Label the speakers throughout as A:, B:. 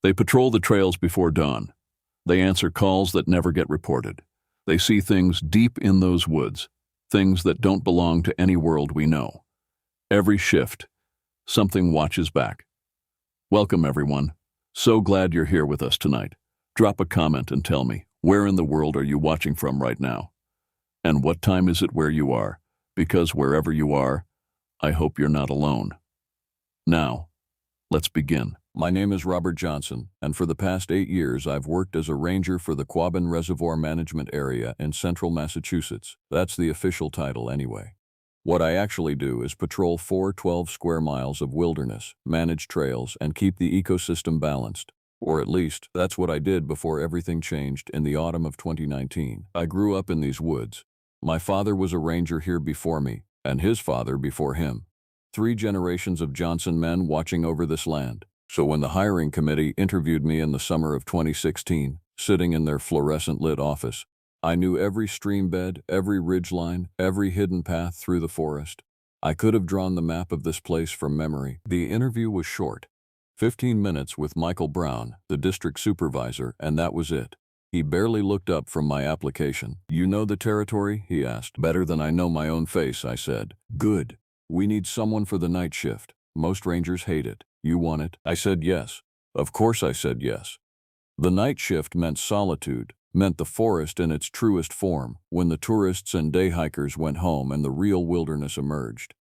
A: They patrol the trails before dawn. They answer calls that never get reported. They see things deep in those woods, things that don't belong to any world we know. Every shift, something watches back. Welcome, everyone. So glad you're here with us tonight. Drop a comment and tell me, where in the world are you watching from right now? And what time is it where you are? Because wherever you are, I hope you're not alone. Now, let's begin. My name is Robert Johnson, and for the past 8 years I've worked as a ranger for the Quabbin Reservoir Management Area in central Massachusetts. That's the official title anyway. What I actually do is patrol 412 square miles of wilderness, manage trails, and keep the ecosystem balanced. Or at least, that's what I did before everything changed in the autumn of 2019. I grew up in these woods. My father was a ranger here before me, and his father before him. 3 generations of Johnson men watching over this land. So when the hiring committee interviewed me in the summer of 2016, sitting in their fluorescent-lit office, I knew every stream bed, every ridgeline, every hidden path through the forest. I could have drawn the map of this place from memory. The interview was short. 15 minutes with Michael Brown, the district supervisor, and that was it. He barely looked up from my application. "You know the territory?" he asked. "Better than I know my own face," I said. "Good. We need someone for the night shift. Most rangers hate it. You want it?" I said yes. Of course I said yes. The night shift meant solitude, meant the forest in its truest form, when the tourists and day hikers went home and the real wilderness emerged.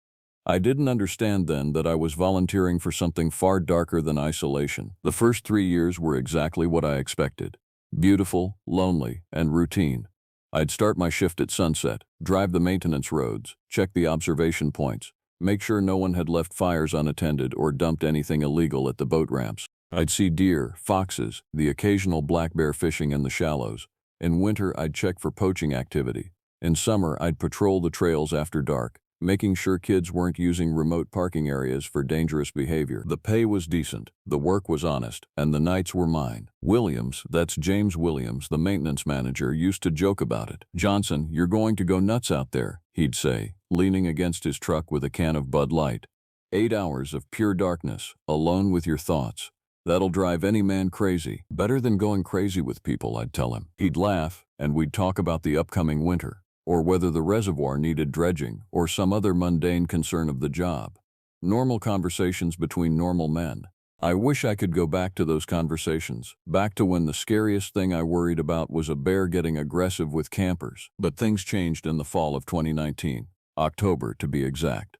A: I didn't understand then that I was volunteering for something far darker than isolation. The first 3 years were exactly what I expected. Beautiful, lonely, and routine. I'd start my shift at sunset, drive the maintenance roads, check the observation points, make sure no one had left fires unattended or dumped anything illegal at the boat ramps. I'd see deer, foxes, the occasional black bear fishing in the shallows. In winter, I'd check for poaching activity. In summer, I'd patrol the trails after dark, making sure kids weren't using remote parking areas for dangerous behavior. The pay was decent, the work was honest, and the nights were mine. Williams, that's James Williams, the maintenance manager, used to joke about it. "Johnson, you're going to go nuts out there," he'd say, leaning against his truck with a can of Bud Light. 8 hours of pure darkness, alone with your thoughts. That'll drive any man crazy. Better than going crazy with people, I'd tell him. He'd laugh, and we'd talk about the upcoming winter, or whether the reservoir needed dredging, or some other mundane concern of the job. Normal conversations between normal men. I wish I could go back to those conversations, back to when the scariest thing I worried about was a bear getting aggressive with campers. But things changed in the fall of 2019, October to be exact.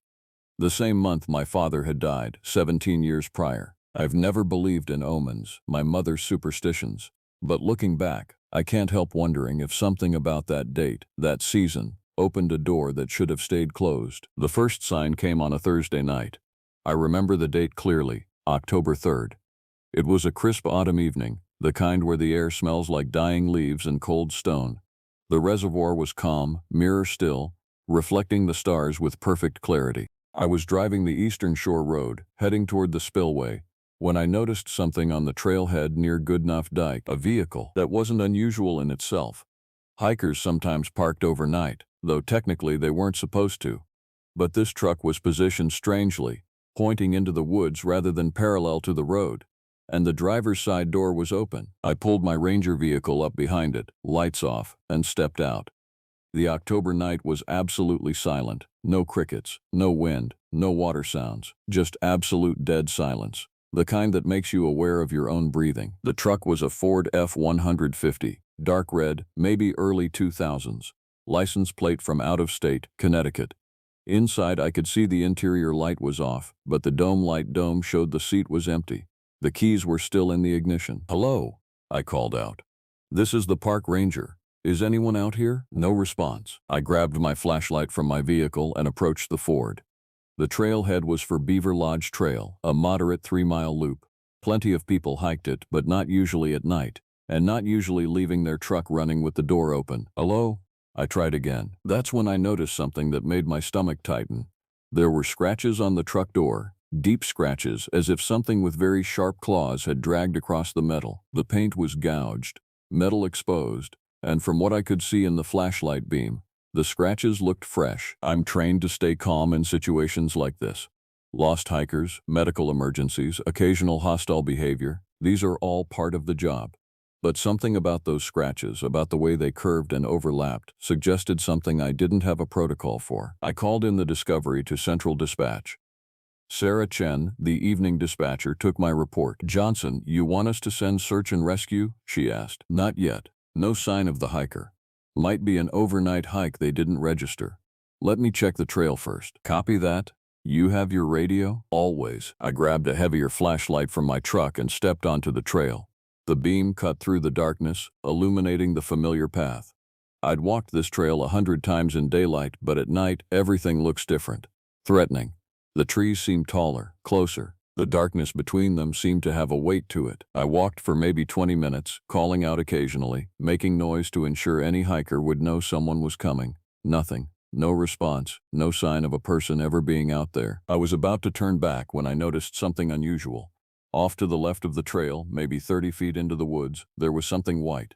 A: The same month my father had died, 17 years prior. I've never believed in omens, my mother's superstitions. But looking back, I can't help wondering if something about that date, that season, opened a door that should have stayed closed. The first sign came on a Thursday night. I remember the date clearly, October 3rd. It was a crisp autumn evening, the kind where the air smells like dying leaves and cold stone. The reservoir was calm, mirror still, reflecting the stars with perfect clarity. I was driving the Eastern Shore Road, heading toward the spillway, when I noticed something on the trailhead near Goodenough Dike, a vehicle that wasn't unusual in itself. Hikers sometimes parked overnight, though technically they weren't supposed to. But this truck was positioned strangely, pointing into the woods rather than parallel to the road, and the driver's side door was open. I pulled my Ranger vehicle up behind it, lights off, and stepped out. The October night was absolutely silent. No crickets, no wind, no water sounds, just absolute dead silence. The kind that makes you aware of your own breathing. The truck was a Ford F-150, dark red, maybe early 2000s. License plate from out of state, Connecticut. Inside I could see the interior light was off, but the dome showed the seat was empty. The keys were still in the ignition. "Hello," I called out. "This is the park ranger. Is anyone out here?" No response. I grabbed my flashlight from my vehicle and approached the Ford. The trailhead was for Beaver Lodge Trail, a moderate 3-mile loop. Plenty of people hiked it, but not usually at night, and not usually leaving their truck running with the door open. "Hello?" I tried again. That's when I noticed something that made my stomach tighten. There were scratches on the truck door, deep scratches as if something with very sharp claws had dragged across the metal. The paint was gouged, metal exposed, and from what I could see in the flashlight beam, the scratches looked fresh. I'm trained to stay calm in situations like this. Lost hikers, medical emergencies, occasional hostile behavior, these are all part of the job. But something about those scratches, about the way they curved and overlapped, suggested something I didn't have a protocol for. I called in the discovery to Central Dispatch. Sarah Chen, the evening dispatcher, took my report. "Johnson, you want us to send search and rescue?" she asked. "Not yet. No sign of the hiker. Might be an overnight hike they didn't register. Let me check the trail first." "Copy that. You have your radio?" "Always." I grabbed a heavier flashlight from my truck and stepped onto the trail. The beam cut through the darkness, illuminating the familiar path. I'd walked this trail 100 times in daylight, but at night, everything looks different. Threatening. The trees seemed taller, closer. The darkness between them seemed to have a weight to it. I walked for maybe 20 minutes, calling out occasionally, making noise to ensure any hiker would know someone was coming. Nothing. No response. No sign of a person ever being out there. I was about to turn back when I noticed something unusual. Off to the left of the trail, maybe 30 feet into the woods, there was something white.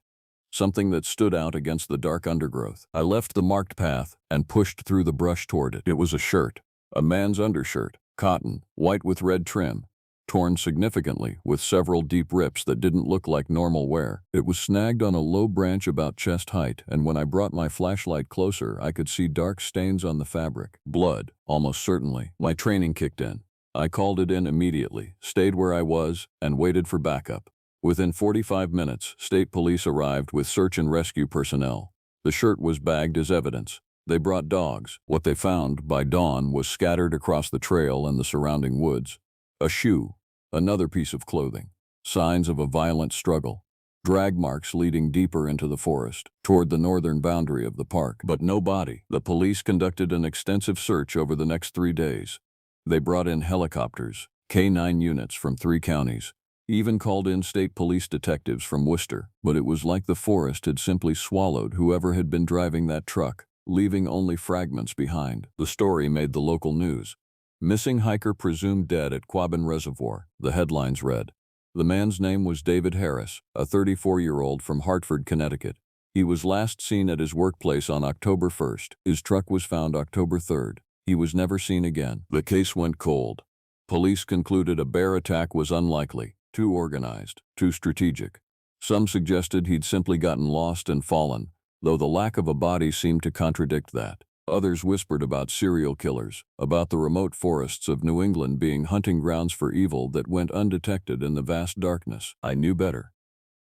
A: Something that stood out against the dark undergrowth. I left the marked path and pushed through the brush toward it. It was a shirt. A man's undershirt, cotton, white with red trim, torn significantly with several deep rips that didn't look like normal wear. It was snagged on a low branch about chest height, and when I brought my flashlight closer, I could see dark stains on the fabric. Blood, almost certainly. My training kicked in. I called it in immediately, stayed where I was, and waited for backup. Within 45 minutes, state police arrived with search and rescue personnel. The shirt was bagged as evidence. They brought dogs. What they found by dawn was scattered across the trail and the surrounding woods. A shoe, another piece of clothing, signs of a violent struggle, drag marks leading deeper into the forest, toward the northern boundary of the park, but no body. The police conducted an extensive search over the next 3 days. They brought in helicopters, K-9 units from 3 counties, even called in state police detectives from Worcester, but it was like the forest had simply swallowed whoever had been driving that truck, leaving only fragments behind. The story made the local news. "Missing hiker presumed dead at Quabbin Reservoir," the headlines read. The man's name was David Harris, a 34-year-old from Hartford, Connecticut. He was last seen at his workplace on October 1st. His truck was found October 3rd. He was never seen again. The case went cold. Police concluded a bear attack was unlikely, too organized, too strategic. Some suggested he'd simply gotten lost and fallen, though the lack of a body seemed to contradict that. Others whispered about serial killers, about the remote forests of New England being hunting grounds for evil that went undetected in the vast darkness. I knew better.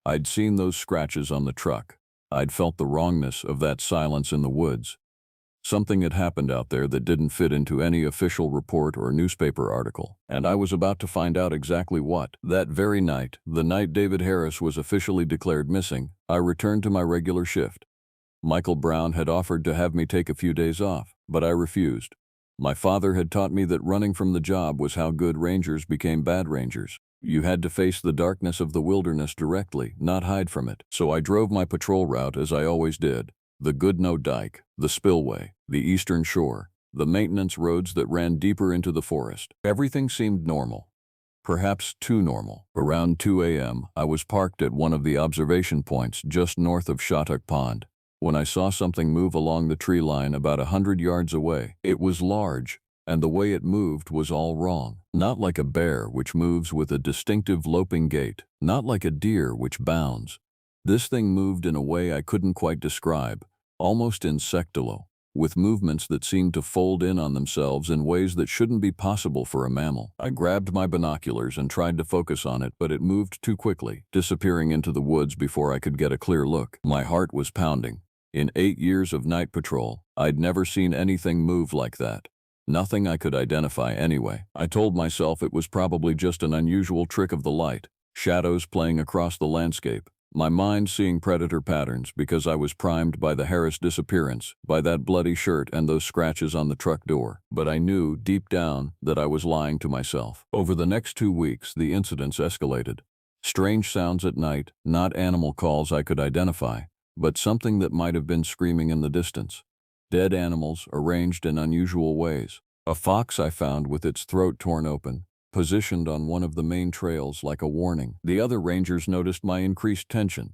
A: I'd seen those scratches on the truck. I'd felt the wrongness of that silence in the woods. Something had happened out there that didn't fit into any official report or newspaper article, and I was about to find out exactly what. That very night, the night David Harris was officially declared missing, I returned to my regular shift. Michael Brown had offered to have me take a few days off, but I refused. My father had taught me that running from the job was how good rangers became bad rangers. You had to face the darkness of the wilderness directly, not hide from it. So I drove my patrol route as I always did. The Goodnoe Dike, the Spillway, the Eastern Shore, the maintenance roads that ran deeper into the forest. Everything seemed normal. Perhaps too normal. Around 2 a.m., I was parked at one of the observation points just north of Shattuck Pond, when I saw something move along the tree line about 100 yards away. It was large, and the way it moved was all wrong. Not like a bear, which moves with a distinctive loping gait, not like a deer, which bounds. This thing moved in a way I couldn't quite describe, almost insectilo, with movements that seemed to fold in on themselves in ways that shouldn't be possible for a mammal. I grabbed my binoculars and tried to focus on it, but it moved too quickly, disappearing into the woods before I could get a clear look. My heart was pounding. In 8 years of night patrol, I'd never seen anything move like that. Nothing I could identify anyway. I told myself it was probably just an unusual trick of the light, shadows playing across the landscape. My mind seeing predator patterns because I was primed by the Harris disappearance, by that bloody shirt and those scratches on the truck door. But I knew, deep down, that I was lying to myself. Over the next 2 weeks, the incidents escalated. Strange sounds at night, not animal calls I could identify, but something that might have been screaming in the distance. Dead animals arranged in unusual ways. A fox I found with its throat torn open, positioned on one of the main trails like a warning. The other rangers noticed my increased tension.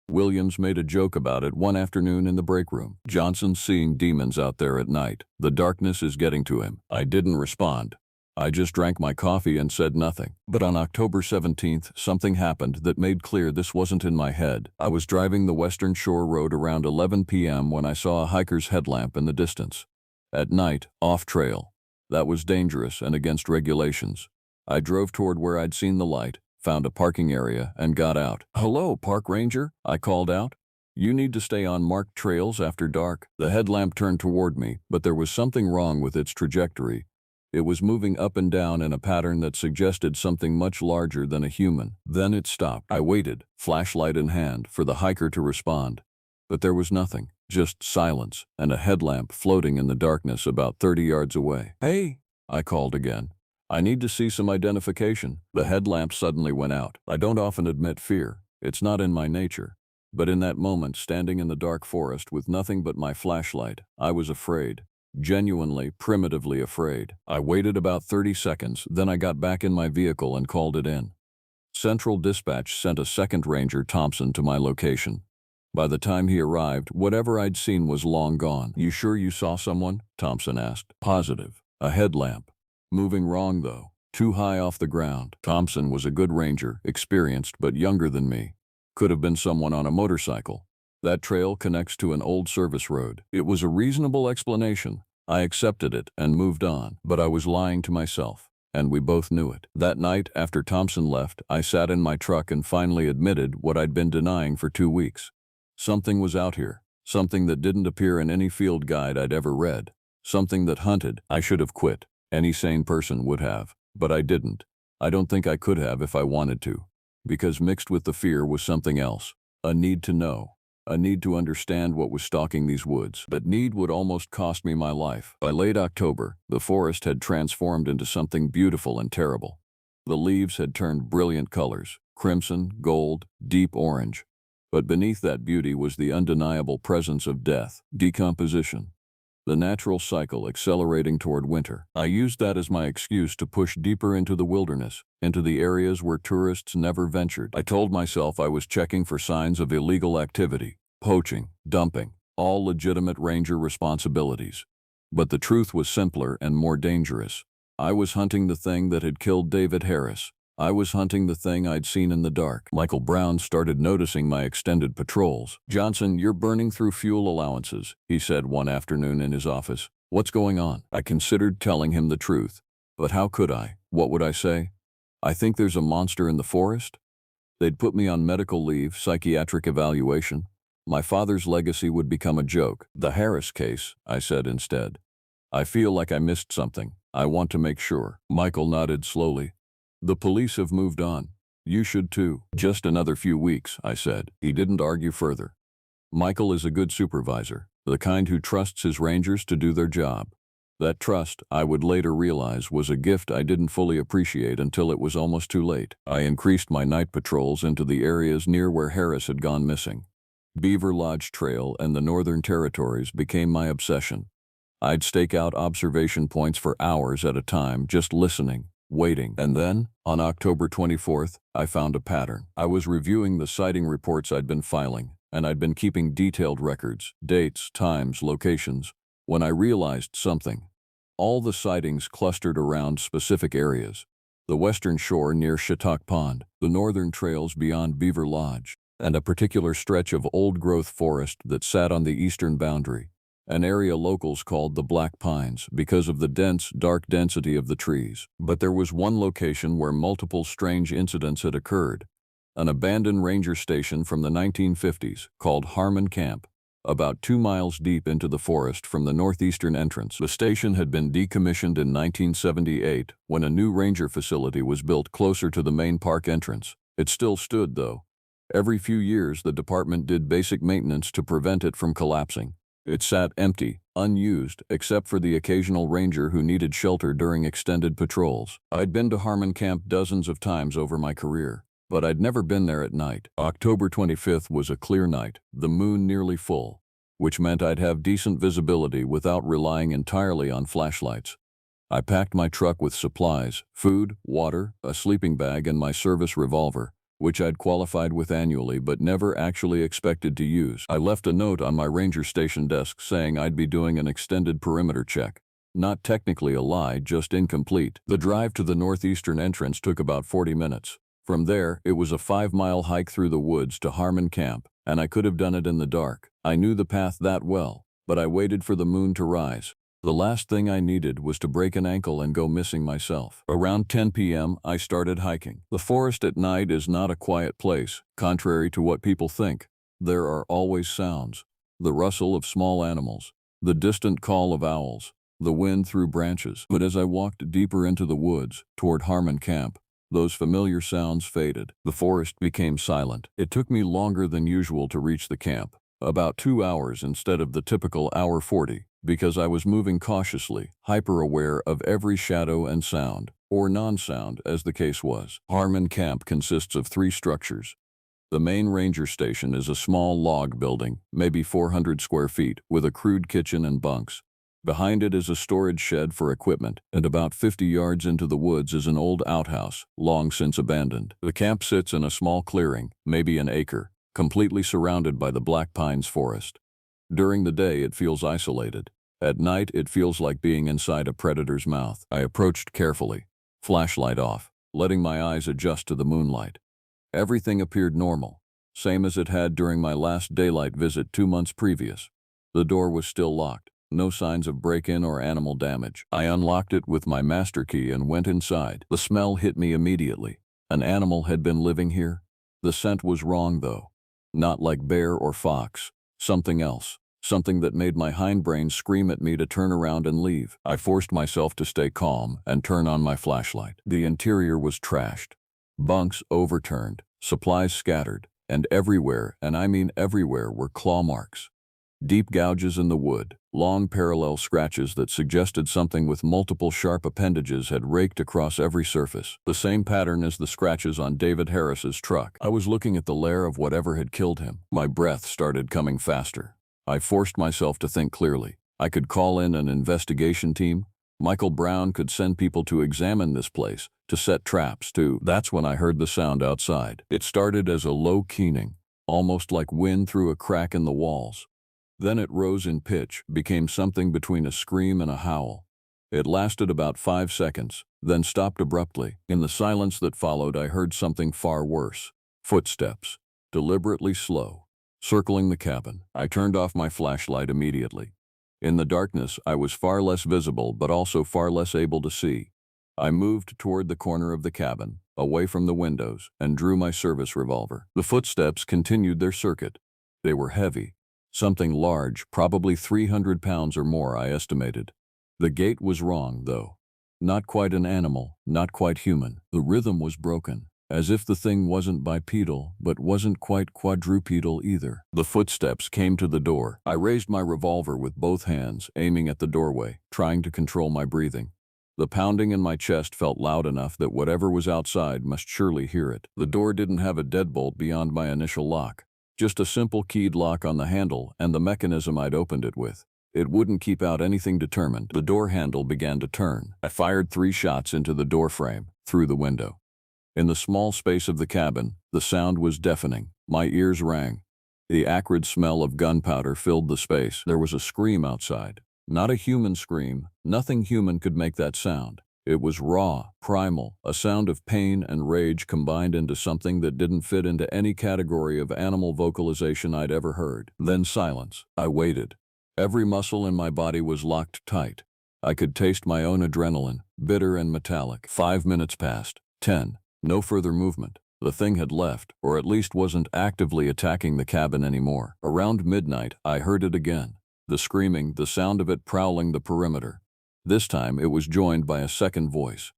A: Williams made a joke about it one afternoon in the break room. "Johnson's seeing demons out there at night. The darkness is getting to him." I didn't respond. I just drank my coffee and said nothing. But on October 17th, something happened that made clear this wasn't in my head. I was driving the Western Shore Road around 11 p.m. when I saw a hiker's headlamp in the distance. At night, off-trail. That was dangerous and against regulations. I drove toward where I'd seen the light, found a parking area, and got out. "Hello, park ranger," I called out. "You need to stay on marked trails after dark." The headlamp turned toward me, but there was something wrong with its trajectory. It was moving up and down in a pattern that suggested something much larger than a human. Then it stopped. I waited, flashlight in hand, for the hiker to respond. But there was nothing, just silence, and a headlamp floating in the darkness about 30 yards away. "Hey," I called again. "I need to see some identification." The headlamp suddenly went out. I don't often admit fear. It's not in my nature. But in that moment, standing in the dark forest with nothing but my flashlight, I was afraid. Genuinely, primitively afraid. I waited about 30 seconds, then I got back in my vehicle and called it in. Central Dispatch sent a second ranger, Thompson, to my location. By the time he arrived, whatever I'd seen was long gone. "You sure you saw someone?" Thompson asked. "Positive. A headlamp. Moving wrong though. Too high off the ground." Thompson was a good ranger, experienced but younger than me. Could have been someone on a motorcycle. That trail connects to an old service road. It was a reasonable explanation. I accepted it and moved on, but I was lying to myself, and we both knew it. That night, after Thompson left, I sat in my truck and finally admitted what I'd been denying for 2 weeks. Something was out here, something that didn't appear in any field guide I'd ever read, something that hunted. I should have quit. Any sane person would have, but I didn't. I don't think I could have if I wanted to, because mixed with the fear was something else, a need to know. A need to understand what was stalking these woods. But need would almost cost me my life. By late October, the forest had transformed into something beautiful and terrible. The leaves had turned brilliant colors, crimson, gold, deep orange. But beneath that beauty was the undeniable presence of death, decomposition. The natural cycle accelerating toward winter. I used that as my excuse to push deeper into the wilderness, into the areas where tourists never ventured. I told myself I was checking for signs of illegal activity, poaching, dumping, all legitimate ranger responsibilities. But the truth was simpler and more dangerous. I was hunting the thing that had killed David Harris. I was hunting the thing I'd seen in the dark. Michael Brown started noticing my extended patrols. "Johnson, you're burning through fuel allowances," he said one afternoon in his office. "What's going on?" I considered telling him the truth. But how could I? What would I say? "I think there's a monster in the forest?" They'd put me on medical leave, psychiatric evaluation. My father's legacy would become a joke. "The Harris case," I said instead. "I feel like I missed something. I want to make sure." Michael nodded slowly. "The police have moved on. You should too." "Just another few weeks," I said. He didn't argue further. Michael is a good supervisor, the kind who trusts his rangers to do their job. That trust, I would later realize, was a gift I didn't fully appreciate until it was almost too late. I increased my night patrols into the areas near where Harris had gone missing. Beaver Lodge Trail and the Northern Territories became my obsession. I'd stake out observation points for hours at a time, just listening, waiting. And then, on October 24th, I found a pattern. I was reviewing the sighting reports I'd been filing, and I'd been keeping detailed records, dates, times, locations, when I realized something. All the sightings clustered around specific areas. The western shore near Chautauqua Pond, the northern trails beyond Beaver Lodge, and a particular stretch of old-growth forest that sat on the eastern boundary, an area locals called the Black Pines because of the dense, dark density of the trees. But there was one location where multiple strange incidents had occurred, an abandoned ranger station from the 1950s called Harmon Camp, about 2 miles deep into the forest from the northeastern entrance. The station had been decommissioned in 1978 when a new ranger facility was built closer to the main park entrance. It still stood, though. Every few years, the department did basic maintenance to prevent it from collapsing. It sat empty, unused, except for the occasional ranger who needed shelter during extended patrols. I'd been to Harmon Camp dozens of times over my career, but I'd never been there at night. October 25th was a clear night, the moon nearly full, which meant I'd have decent visibility without relying entirely on flashlights. I packed my truck with supplies, food, water, a sleeping bag, and my service revolver, which I'd qualified with annually but never actually expected to use. I left a note on my ranger station desk saying I'd be doing an extended perimeter check. Not technically a lie, just incomplete. The drive to the northeastern entrance took about 40 minutes. From there, it was a 5-mile hike through the woods to Harmon Camp, and I could have done it in the dark. I knew the path that well, but I waited for the moon to rise. The last thing I needed was to break an ankle and go missing myself. Around 10 p.m., I started hiking. The forest at night is not a quiet place, contrary to what people think. There are always sounds. The rustle of small animals, the distant call of owls, the wind through branches. But as I walked deeper into the woods, toward Harmon Camp, those familiar sounds faded. The forest became silent. It took me longer than usual to reach the camp, about 2 hours instead of the typical hour 40, because I was moving cautiously, hyper-aware of every shadow and sound, or non-sound as the case was. Harmon Camp consists of 3 structures. The main ranger station is a small log building, maybe 400 square feet, with a crude kitchen and bunks. Behind it is a storage shed for equipment, and about 50 yards into the woods is an old outhouse, long since abandoned. The camp sits in a small clearing, maybe an acre, completely surrounded by the black pines forest. During the day, it feels isolated. At night, it feels like being inside a predator's mouth. I approached carefully, flashlight off, letting my eyes adjust to the moonlight. Everything appeared normal, same as it had during my last daylight visit 2 months previous. The door was still locked. No signs of break-in or animal damage. I unlocked it with my master key and went inside. The smell hit me immediately. An animal had been living here. The scent was wrong, though. Not like bear or fox. Something else. Something that made my hindbrain scream at me to turn around and leave. I forced myself to stay calm and turn on my flashlight. The interior was trashed. Bunks overturned, supplies scattered, and everywhere, and I mean everywhere, were claw marks. Deep gouges in the wood, long parallel scratches that suggested something with multiple sharp appendages had raked across every surface. The same pattern as the scratches on David Harris's truck. I was looking at the lair of whatever had killed him. My breath started coming faster. I forced myself to think clearly. I could call in an investigation team. Michael Brown could send people to examine this place, to set traps, to... That's when I heard the sound outside. It started as a low keening, almost like wind through a crack in the walls. Then it rose in pitch, became something between a scream and a howl. It lasted about 5 seconds, then stopped abruptly. In the silence that followed, I heard something far worse. Footsteps, deliberately slow, circling the cabin. I turned off my flashlight immediately. In the darkness, I was far less visible, but also far less able to see. I moved toward the corner of the cabin, away from the windows, and drew my service revolver. The footsteps continued their circuit. They were heavy. Something large, probably 300 pounds or more, I estimated. The gait was wrong, though. Not quite an animal, not quite human. The rhythm was broken, as if the thing wasn't bipedal, but wasn't quite quadrupedal either. The footsteps came to the door. I raised my revolver with both hands, aiming at the doorway, trying to control my breathing. The pounding in my chest felt loud enough that whatever was outside must surely hear it. The door didn't have a deadbolt beyond my initial lock. Just a simple keyed lock on the handle and the mechanism I'd opened it with. It wouldn't keep out anything determined. The door handle began to turn. I fired 3 shots into the door frame, through the window. In the small space of the cabin, the sound was deafening. My ears rang. The acrid smell of gunpowder filled the space. There was a scream outside. Not a human scream. Nothing human could make that sound. It was raw, primal, a sound of pain and rage combined into something that didn't fit into any category of animal vocalization I'd ever heard. Then silence. I waited. Every muscle in my body was locked tight. I could taste my own adrenaline, bitter and metallic. 5 minutes passed. 10. No further movement. The thing had left, or at least wasn't actively attacking the cabin anymore. Around midnight, I heard it again. The screaming, the sound of it prowling the perimeter. This time, it was joined by a second voice.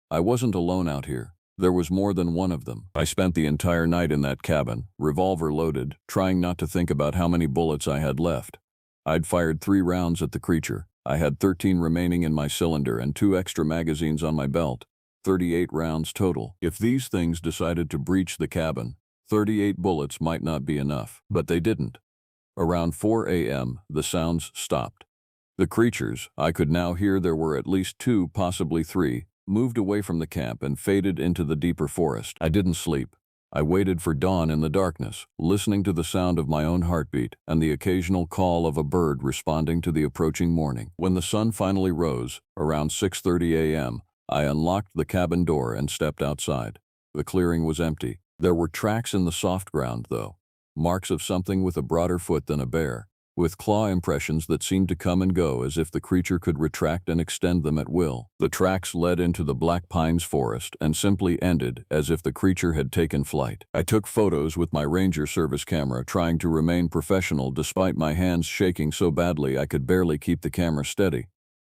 A: I wasn't alone out here. There was more than one of them. I spent the entire night in that cabin, revolver loaded, trying not to think about how many bullets I had left. I'd fired 3 rounds at the creature. I had 13 remaining in my cylinder and 2 extra magazines on my belt. 38 rounds total. If these things decided to breach the cabin, 38 bullets might not be enough. But they didn't. Around 4 a.m., the sounds stopped. The creatures, I could now hear there were at least 2, possibly 3, moved away from the camp and faded into the deeper forest. I didn't sleep. I waited for dawn in the darkness, listening to the sound of my own heartbeat and the occasional call of a bird responding to the approaching morning. When the sun finally rose, around 6:30 a.m., I unlocked the cabin door and stepped outside. The clearing was empty. There were tracks in the soft ground, though, marks of something with a broader foot than a bear, with claw impressions that seemed to come and go as if the creature could retract and extend them at will. The tracks led into the Black Pines forest and simply ended as if the creature had taken flight. I took photos with my Ranger service camera, trying to remain professional despite my hands shaking so badly I could barely keep the camera steady.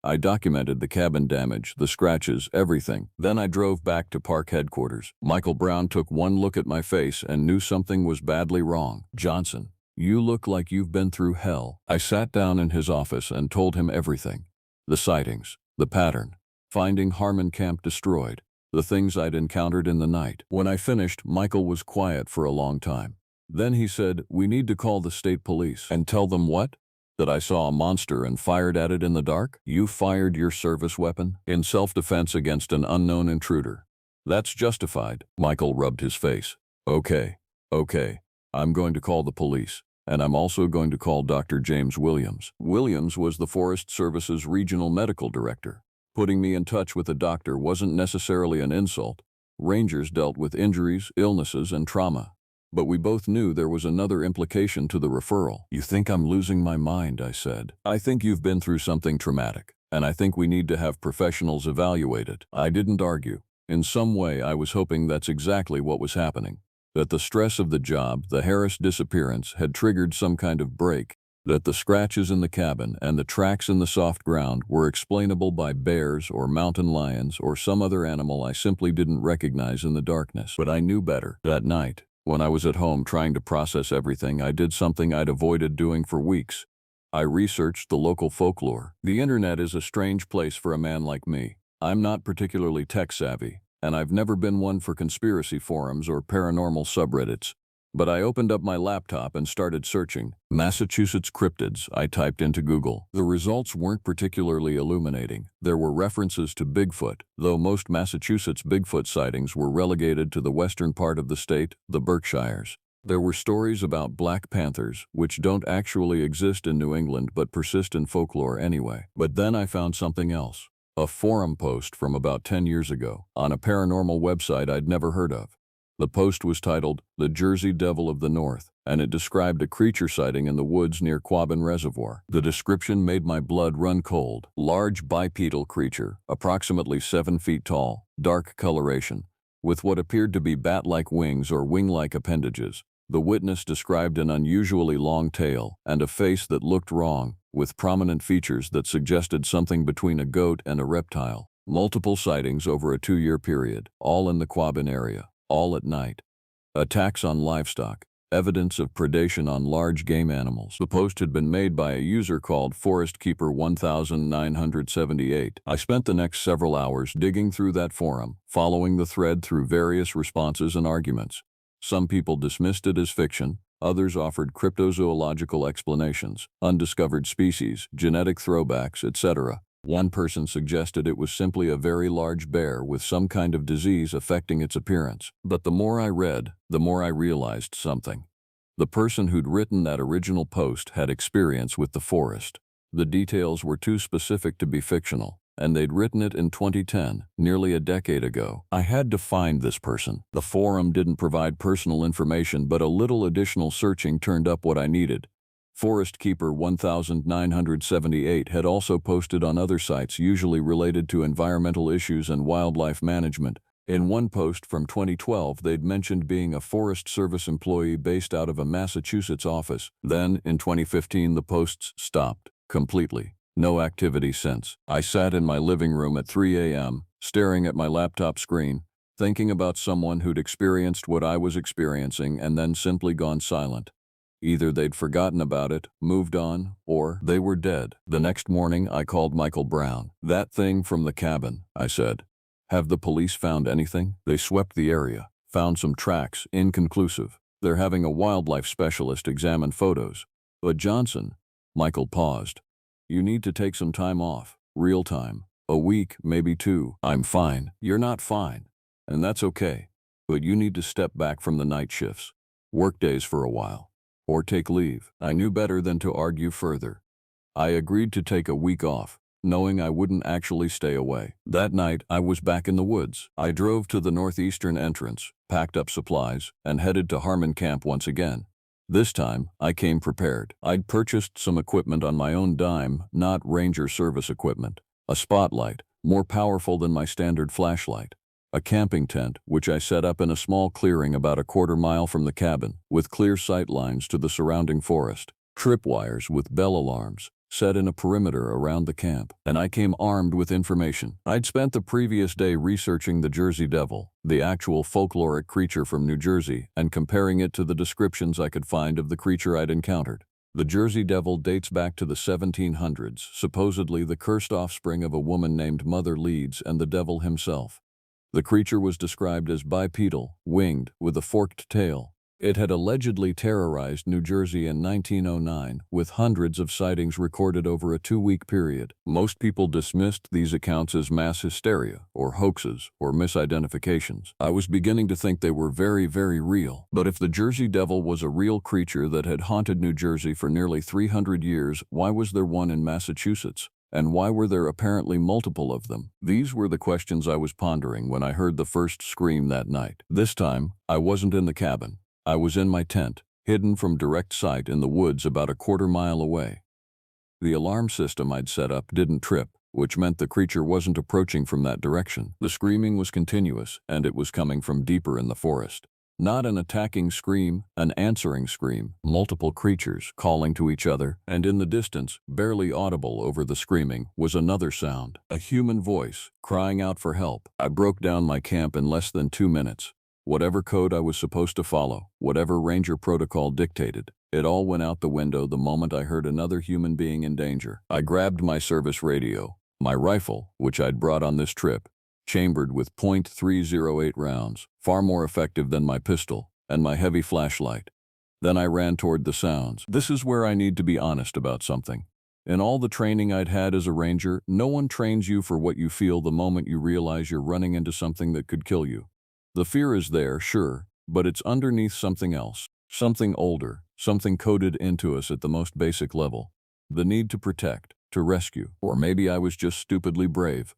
A: I documented the cabin damage, the scratches, everything. Then I drove back to park headquarters. Michael Brown took one look at my face and knew something was badly wrong. "Johnson, you look like you've been through hell." I sat down in his office and told him everything. The sightings, the pattern, finding Harmon Camp destroyed, the things I'd encountered in the night. When I finished, Michael was quiet for a long time. Then he said, "We need to call the state police." "And tell them what?" "That I saw a monster and fired at it in the dark." "You fired your service weapon?" "In self-defense against an unknown intruder." "That's justified." Michael rubbed his face. Okay. I'm going to call the police. And I'm also going to call Dr. James Williams." Williams was the Forest Service's regional medical director. Putting me in touch with a doctor wasn't necessarily an insult. Rangers dealt with injuries, illnesses, and trauma. But we both knew there was another implication to the referral. "You think I'm losing my mind," I said. "I think you've been through something traumatic, and I think we need to have professionals evaluate it." I didn't argue. In some way, I was hoping that's exactly what was happening. That the stress of the job, the Harris disappearance, had triggered some kind of break. That the scratches in the cabin and the tracks in the soft ground were explainable by bears or mountain lions or some other animal I simply didn't recognize in the darkness. But I knew better. That night, when I was at home trying to process everything, I did something I'd avoided doing for weeks. I researched the local folklore. The internet is a strange place for a man like me. I'm not particularly tech-savvy, and I've never been one for conspiracy forums or paranormal subreddits. But I opened up my laptop and started searching. "Massachusetts cryptids," I typed into Google. The results weren't particularly illuminating. There were references to Bigfoot, though most Massachusetts Bigfoot sightings were relegated to the western part of the state, the Berkshires. There were stories about black panthers, which don't actually exist in New England but persist in folklore anyway. But then I found something else. A forum post from about 10 years ago, on a paranormal website I'd never heard of. The post was titled, "The Jersey Devil of the North," and it described a creature sighting in the woods near Quabbin Reservoir. The description made my blood run cold. Large bipedal creature, approximately 7 feet tall, dark coloration, with what appeared to be bat-like wings or wing-like appendages. The witness described an unusually long tail and a face that looked wrong, with prominent features that suggested something between a goat and a reptile. Multiple sightings over a 2-year period, all in the Quabbin area. All at night. Attacks on livestock. Evidence of predation on large game animals. The post had been made by a user called ForestKeeper1978. I spent the next several hours digging through that forum, following the thread through various responses and arguments. Some people dismissed it as fiction. Others offered cryptozoological explanations, undiscovered species, genetic throwbacks, etc. One person suggested it was simply a very large bear with some kind of disease affecting its appearance. But the more I read, the more I realized something. The person who'd written that original post had experience with the forest. The details were too specific to be fictional, and they'd written it in 2010, nearly a decade ago. I had to find this person. The forum didn't provide personal information, but a little additional searching turned up what I needed. ForestKeeper1978 had also posted on other sites usually related to environmental issues and wildlife management. In one post from 2012, they'd mentioned being a Forest Service employee based out of a Massachusetts office. Then, in 2015, the posts stopped completely. No activity since. I sat in my living room at 3 a.m., staring at my laptop screen, thinking about someone who'd experienced what I was experiencing and then simply gone silent. Either they'd forgotten about it, moved on, or they were dead. The next morning, I called Michael Brown. "That thing from the cabin," I said. "Have the police found anything?" "They swept the area, found some tracks, inconclusive. They're having a wildlife specialist examine photos." "But Johnson," Michael paused, "you need to take some time off, real time. A week, maybe 2. "I'm fine." "You're not fine. And that's okay. but you need to step back from the night shifts, work days for a while, or take leave. I knew better than to argue further. I agreed to take a week off, knowing I wouldn't actually stay away. That night, I was back in the woods. I drove to the northeastern entrance, packed up supplies, and headed to Harmon Camp once again. This time, I came prepared. I'd purchased some equipment on my own dime, not ranger service equipment. A spotlight, more powerful than my standard flashlight. A camping tent, which I set up in a small clearing about a quarter mile from the cabin, with clear sight lines to the surrounding forest. Tripwires with bell alarms, set in a perimeter around the camp, and I came armed with information. I'd spent the previous day researching the Jersey Devil, the actual folkloric creature from New Jersey, and comparing it to the descriptions I could find of the creature I'd encountered. The Jersey Devil dates back to the 1700s, supposedly the cursed offspring of a woman named Mother Leeds and the devil himself. The creature was described as bipedal, winged, with a forked tail. It had allegedly terrorized New Jersey in 1909, with hundreds of sightings recorded over a 2-week period. Most people dismissed these accounts as mass hysteria, or hoaxes, or misidentifications. I was beginning to think they were very, very real. But if the Jersey Devil was a real creature that had haunted New Jersey for nearly 300 years, why was there one in Massachusetts? And why were there apparently multiple of them? These were the questions I was pondering when I heard the first scream that night. This time, I wasn't in the cabin. I was in my tent, hidden from direct sight in the woods about a quarter mile away. The alarm system I'd set up didn't trip, which meant the creature wasn't approaching from that direction. The screaming was continuous, and it was coming from deeper in the forest. Not an attacking scream, an answering scream. Multiple creatures calling to each other, and in the distance, barely audible over the screaming, was another sound. A human voice, crying out for help. I broke down my camp in less than 2 minutes. Whatever code I was supposed to follow, whatever ranger protocol dictated, it all went out the window the moment I heard another human being in danger. I grabbed my service radio, my rifle, which I'd brought on this trip, chambered with .308 rounds, far more effective than my pistol, and my heavy flashlight. Then I ran toward the sounds. This is where I need to be honest about something. In all the training I'd had as a ranger, no one trains you for what you feel the moment you realize you're running into something that could kill you. The fear is there, sure, but it's underneath something else, something older, something coded into us at the most basic level. The need to protect, to rescue, or maybe I was just stupidly brave.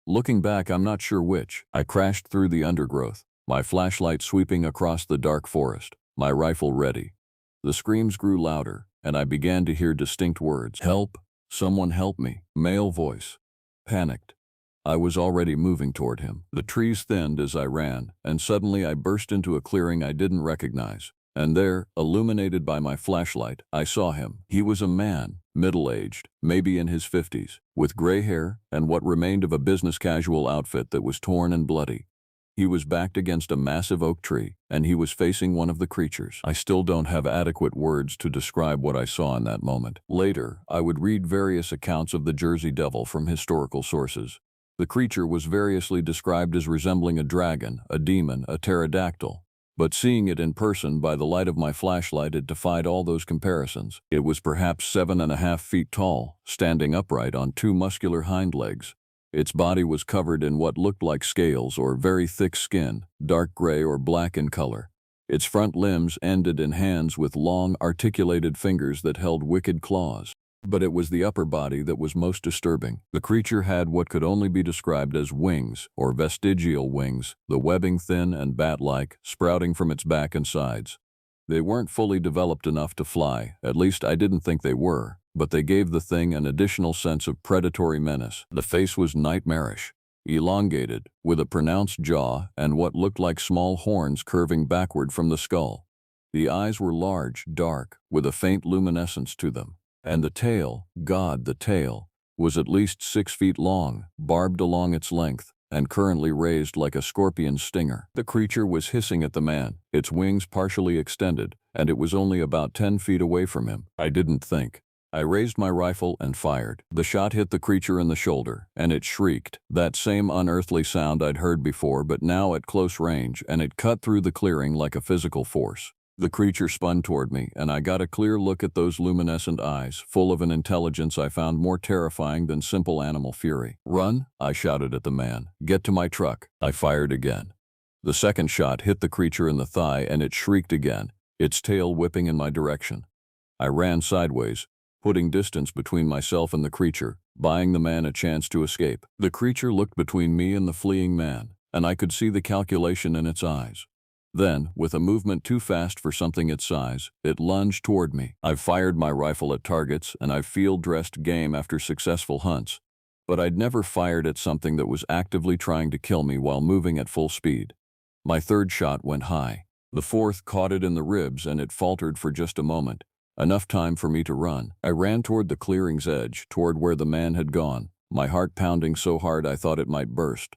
A: Looking back, I'm not sure which. I crashed through the undergrowth, my flashlight sweeping across the dark forest, my rifle ready. The screams grew louder, and I began to hear distinct words. Help! Someone help me! Male voice. Panicked. I was already moving toward him. The trees thinned as I ran, and suddenly I burst into a clearing I didn't recognize. And there, illuminated by my flashlight, I saw him. He was a man, middle-aged, maybe in his 50s, with gray hair and what remained of a business-casual outfit that was torn and bloody. He was backed against a massive oak tree, and he was facing one of the creatures. I still don't have adequate words to describe what I saw in that moment. Later, I would read various accounts of the Jersey Devil from historical sources. The creature was variously described as resembling a dragon, a demon, a pterodactyl. But seeing it in person by the light of my flashlight, it defied all those comparisons. It was perhaps 7.5 feet tall, standing upright on 2 muscular hind legs. Its body was covered in what looked like scales or very thick skin, dark gray or black in color. Its front limbs ended in hands with long, articulated fingers that held wicked claws. But it was the upper body that was most disturbing. The creature had what could only be described as wings, or vestigial wings, the webbing thin and bat-like, sprouting from its back and sides. They weren't fully developed enough to fly, at least I didn't think they were, but they gave the thing an additional sense of predatory menace. The face was nightmarish, elongated, with a pronounced jaw and what looked like small horns curving backward from the skull. The eyes were large, dark, with a faint luminescence to them. And the tail, God, the tail, was at least 6 feet long, barbed along its length, and currently raised like a scorpion's stinger. The creature was hissing at the man, its wings partially extended, and it was only about 10 feet away from him. I didn't think. I raised my rifle and fired. The shot hit the creature in the shoulder, and it shrieked, that same unearthly sound I'd heard before but now at close range, and it cut through the clearing like a physical force. The creature spun toward me, and I got a clear look at those luminescent eyes, full of an intelligence I found more terrifying than simple animal fury. "Run!" I shouted at the man. "Get to my truck." I fired again. The second shot hit the creature in the thigh and it shrieked again, its tail whipping in my direction. I ran sideways, putting distance between myself and the creature, buying the man a chance to escape. The creature looked between me and the fleeing man, and I could see the calculation in its eyes. Then, with a movement too fast for something its size, it lunged toward me. I've fired my rifle at targets, and I've field-dressed game after successful hunts. But I'd never fired at something that was actively trying to kill me while moving at full speed. My third shot went high. The fourth caught it in the ribs and it faltered for just a moment, enough time for me to run. I ran toward the clearing's edge, toward where the man had gone, my heart pounding so hard I thought it might burst.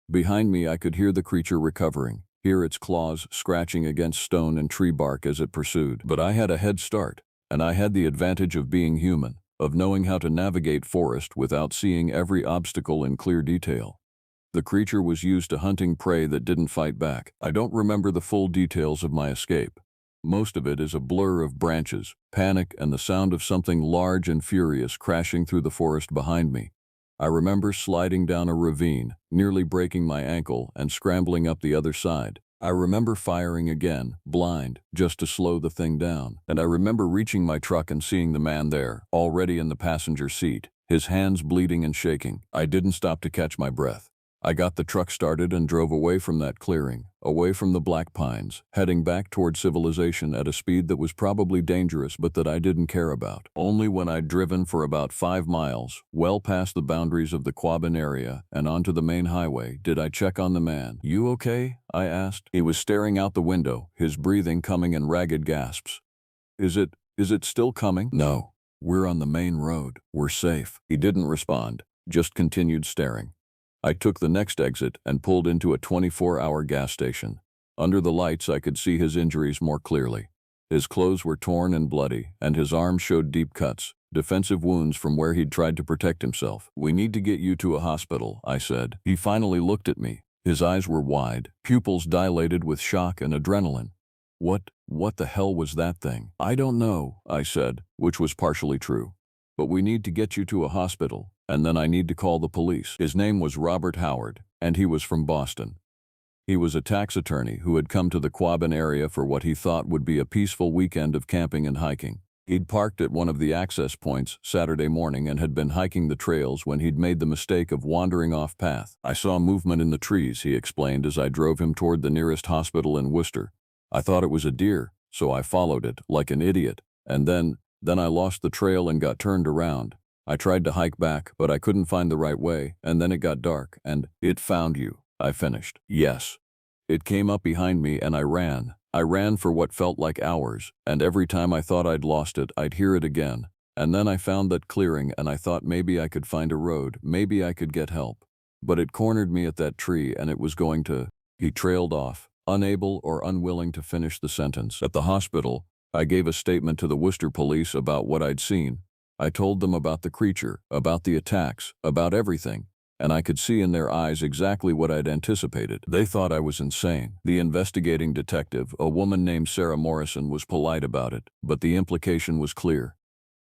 A: Behind me I could hear the creature recovering, hear its claws scratching against stone and tree bark as it pursued. But I had a head start, and I had the advantage of being human, of knowing how to navigate forest without seeing every obstacle in clear detail. The creature was used to hunting prey that didn't fight back. I don't remember the full details of my escape. Most of it is a blur of branches, panic, and the sound of something large and furious crashing through the forest behind me. I remember sliding down a ravine, nearly breaking my ankle, and scrambling up the other side. I remember firing again, blind, just to slow the thing down. And I remember reaching my truck and seeing the man there, already in the passenger seat, his hands bleeding and shaking. I didn't stop to catch my breath. I got the truck started and drove away from that clearing, away from the black pines, heading back toward civilization at a speed that was probably dangerous but that I didn't care about. Only when I'd driven for about 5 miles, well past the boundaries of the Quabbin area and onto the main highway, did I check on the man. "You okay?" I asked. He was staring out the window, his breathing coming in ragged gasps. Is it still coming?" "No. We're on the main road. We're safe." He didn't respond, just continued staring. I took the next exit and pulled into a 24-hour gas station. Under the lights I could see his injuries more clearly. His clothes were torn and bloody, and his arms showed deep cuts, defensive wounds from where he'd tried to protect himself. "We need to get you to a hospital," I said. He finally looked at me. His eyes were wide, pupils dilated with shock and adrenaline. What the hell was that thing?" "I don't know," I said, which was partially true. "But we need to get you to a hospital, and then I need to call the police." His name was Robert Howard, and he was from Boston. He was a tax attorney who had come to the Quabbin area for what he thought would be a peaceful weekend of camping and hiking. He'd parked at one of the access points Saturday morning and had been hiking the trails when he'd made the mistake of wandering off path. "I saw movement in the trees," he explained as I drove him toward the nearest hospital in Worcester. "I thought it was a deer, so I followed it, like an idiot, and then I lost the trail and got turned around. I tried to hike back, but I couldn't find the right way, and then it got dark, and it found you," I finished. "Yes. It came up behind me and I ran. I ran for what felt like hours, and every time I thought I'd lost it, I'd hear it again. And then I found that clearing and I thought maybe I could find a road, maybe I could get help. But it cornered me at that tree and it was going to..." He trailed off, unable or unwilling to finish the sentence. At the hospital, I gave a statement to the Worcester police about what I'd seen. I told them about the creature, about the attacks, about everything, and I could see in their eyes exactly what I'd anticipated. They thought I was insane. The investigating detective, a woman named Sarah Morrison, was polite about it, but the implication was clear.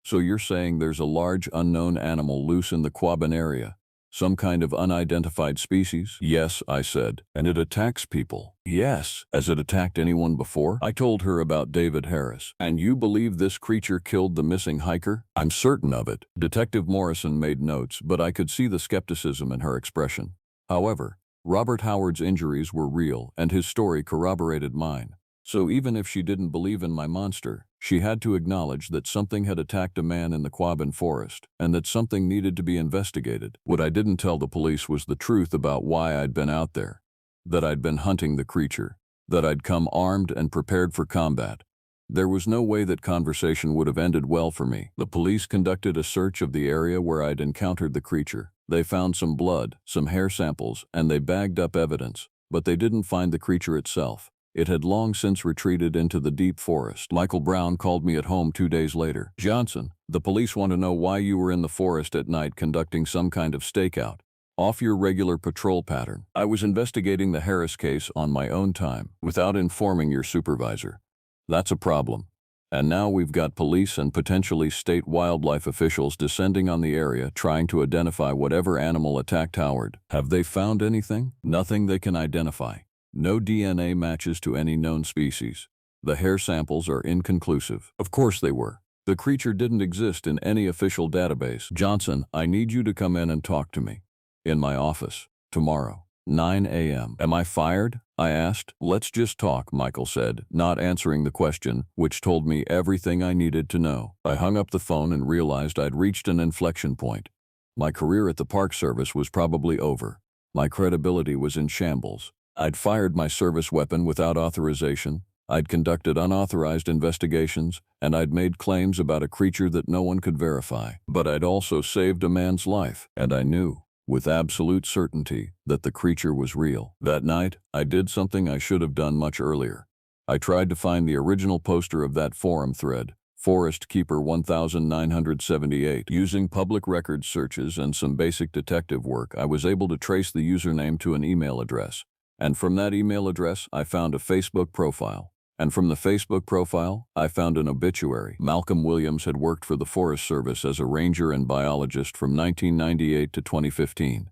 A: "So you're saying there's a large unknown animal loose in the Quabbin area? Some kind of unidentified species?" "Yes," I said. "And it attacks people?" "Yes." "Has it attacked anyone before?" I told her about David Harris. "And you believe this creature killed the missing hiker?" "I'm certain of it." Detective Morrison made notes, but I could see the skepticism in her expression. However, Robert Howard's injuries were real, and his story corroborated mine. So even if she didn't believe in my monster, she had to acknowledge that something had attacked a man in the Quabbin forest, and that something needed to be investigated. What I didn't tell the police was the truth about why I'd been out there. That I'd been hunting the creature. That I'd come armed and prepared for combat. There was no way that conversation would have ended well for me. The police conducted a search of the area where I'd encountered the creature. They found some blood, some hair samples, and they bagged up evidence, but they didn't find the creature itself. It had long since retreated into the deep forest. Michael Brown called me at home 2 days later. "Johnson, the police want to know why you were in the forest at night conducting some kind of stakeout, off your regular patrol pattern." "I was investigating the Harris case on my own time, without informing your supervisor." "That's a problem. And now we've got police and potentially state wildlife officials descending on the area trying to identify whatever animal attacked Howard. Have they found anything?" "Nothing they can identify. No DNA matches to any known species. The hair samples are inconclusive. Of course they were. The creature didn't exist in any official database. Johnson, I need you to come in and talk to me. In my office. Tomorrow. 9 a.m. Am I fired? I asked. Let's just talk, Michael said, not answering the question, which told me everything I needed to know. I hung up the phone and realized I'd reached an inflection point. My career at the Park Service was probably over. My credibility was in shambles. I'd fired my service weapon without authorization. I'd conducted unauthorized investigations, and I'd made claims about a creature that no one could verify. But I'd also saved a man's life, and I knew, with absolute certainty, that the creature was real. That night, I did something I should have done much earlier. I tried to find the original poster of that forum thread, Forest Keeper 1978. Using public records searches and some basic detective work, I was able to trace the username to an email address. And from that email address, I found a Facebook profile. And from the Facebook profile, I found an obituary. Malcolm Williams had worked for the Forest Service as a ranger and biologist from 1998 to 2015.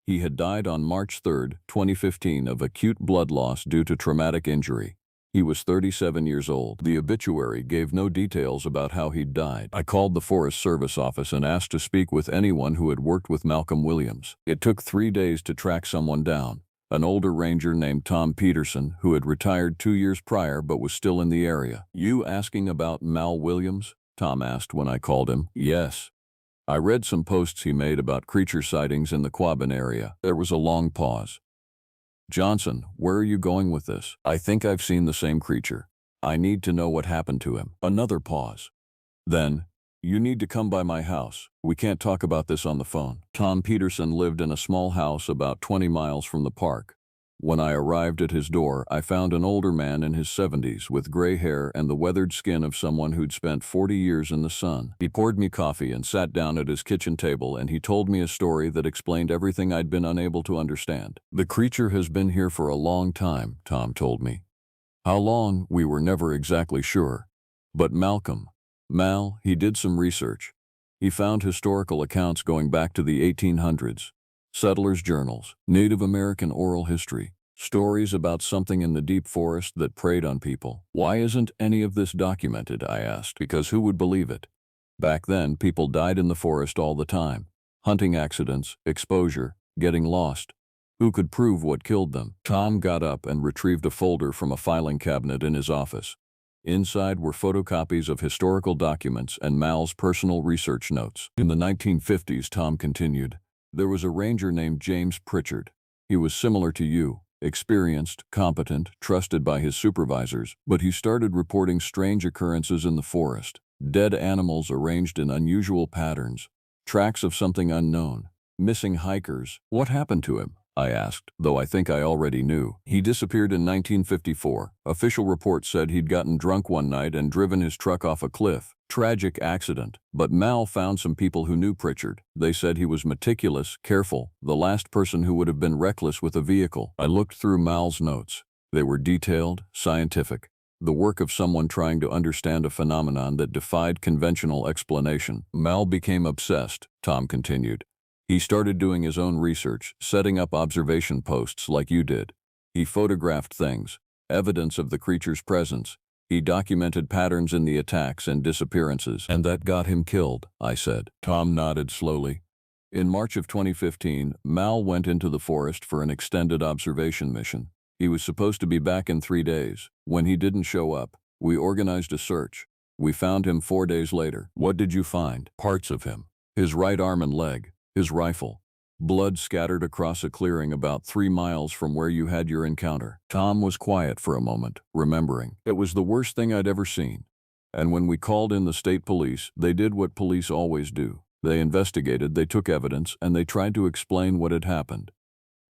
A: He had died on March 3, 2015 of acute blood loss due to traumatic injury. He was 37 years old. The obituary gave no details about how he'd died. I called the Forest Service office and asked to speak with anyone who had worked with Malcolm Williams. It took 3 days to track someone down. An older ranger named Tom Peterson, who had retired 2 years prior but was still in the area. You asking about Mal Williams? Tom asked when I called him. Yes. I read some posts he made about creature sightings in the Quabbin area. There was a long pause. Johnson, where are you going with this? I think I've seen the same creature. I need to know what happened to him. Another pause. Then, you need to come by my house. We can't talk about this on the phone. Tom Peterson lived in a small house about 20 miles from the park. When I arrived at his door, I found an older man in his 70s with gray hair and the weathered skin of someone who'd spent 40 years in the sun. He poured me coffee and sat down at his kitchen table, and he told me a story that explained everything I'd been unable to understand. The creature has been here for a long time, Tom told me. How long, we were never exactly sure. But Mal, he did some research. He found historical accounts going back to the 1800s, settlers' journals, Native American oral history, stories about something in the deep forest that preyed on people. Why isn't any of this documented? I asked. Because who would believe it? Back then, people died in the forest all the time. Hunting accidents, exposure, getting lost. Who could prove what killed them? Tom got up and retrieved a folder from a filing cabinet in his office. Inside were photocopies of historical documents and Mal's personal research notes. In the 1950s, Tom continued, there was a ranger named James Pritchard. He was similar to you, experienced, competent, trusted by his supervisors, but he started reporting strange occurrences in the forest. Dead animals arranged in unusual patterns, tracks of something unknown, missing hikers. What happened to him? I asked, though I think I already knew. He disappeared in 1954. Official reports said he'd gotten drunk one night and driven his truck off a cliff. Tragic accident. But Mal found some people who knew Pritchard. They said he was meticulous, careful, the last person who would have been reckless with a vehicle. I looked through Mal's notes. They were detailed, scientific. The work of someone trying to understand a phenomenon that defied conventional explanation. Mal became obsessed, Tom continued. He started doing his own research, setting up observation posts like you did. He photographed things, evidence of the creature's presence. He documented patterns in the attacks and disappearances. And that got him killed, I said. Tom nodded slowly. In March of 2015, Mal went into the forest for an extended observation mission. He was supposed to be back in 3 days. When he didn't show up, we organized a search. We found him 4 days later. What did you find? Parts of him. His right arm and leg. His rifle. Blood scattered across a clearing about 3 miles from where you had your encounter. Tom was quiet for a moment, remembering. It was the worst thing I'd ever seen. And when we called in the state police, they did what police always do. They investigated, they took evidence, and they tried to explain what had happened.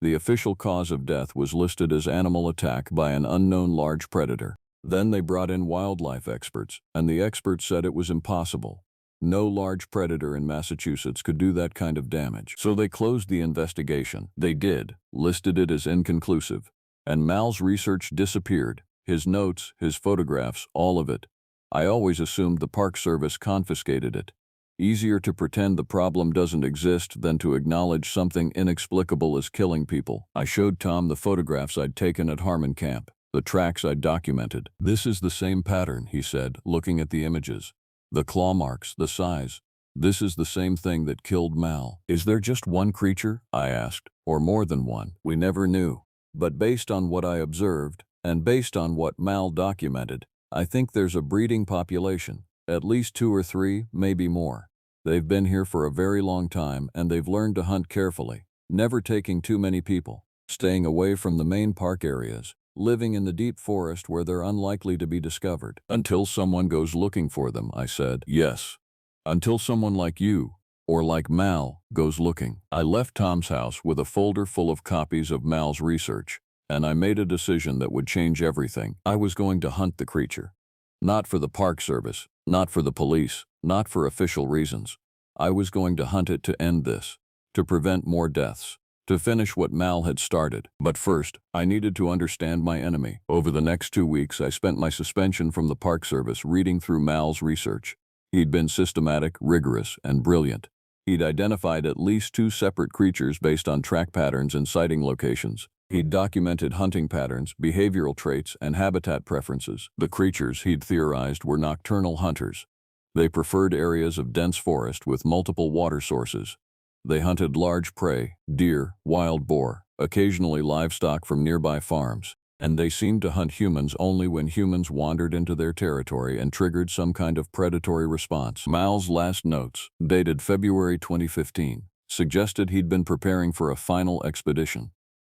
A: The official cause of death was listed as animal attack by an unknown large predator. Then they brought in wildlife experts, and the experts said it was impossible. No large predator in Massachusetts could do that kind of damage. So they closed the investigation. They did, listed it as inconclusive. And Mal's research disappeared. His notes, his photographs, all of it. I always assumed the Park Service confiscated it. Easier to pretend the problem doesn't exist than to acknowledge something inexplicable is killing people. I showed Tom the photographs I'd taken at Harmon Camp, the tracks I'd documented. This is the same pattern, he said, looking at the images. The claw marks, the size. This is the same thing that killed Mal. Is there just one creature? I asked, or more than one? We never knew. But based on what I observed, and based on what Mal documented, I think there's a breeding population. At least 2 or 3, maybe more. They've been here for a very long time and they've learned to hunt carefully, never taking too many people, staying away from the main park areas, living in the deep forest where they're unlikely to be discovered. Until someone goes looking for them, I said. Yes. Until someone like you, or like Mal, goes looking. I left Tom's house with a folder full of copies of Mal's research, and I made a decision that would change everything. I was going to hunt the creature. Not for the Park Service, not for the police, not for official reasons. I was going to hunt it to end this, to prevent more deaths, to finish what Mal had started. But first, I needed to understand my enemy. Over the next 2 weeks, I spent my suspension from the Park Service reading through Mal's research. He'd been systematic, rigorous, and brilliant. He'd identified at least 2 separate creatures based on track patterns and sighting locations. He'd documented hunting patterns, behavioral traits, and habitat preferences. The creatures, he'd theorized, were nocturnal hunters. They preferred areas of dense forest with multiple water sources. They hunted large prey, deer, wild boar, occasionally livestock from nearby farms. And they seemed to hunt humans only when humans wandered into their territory and triggered some kind of predatory response. Mal's last notes, dated February 2015, suggested he'd been preparing for a final expedition.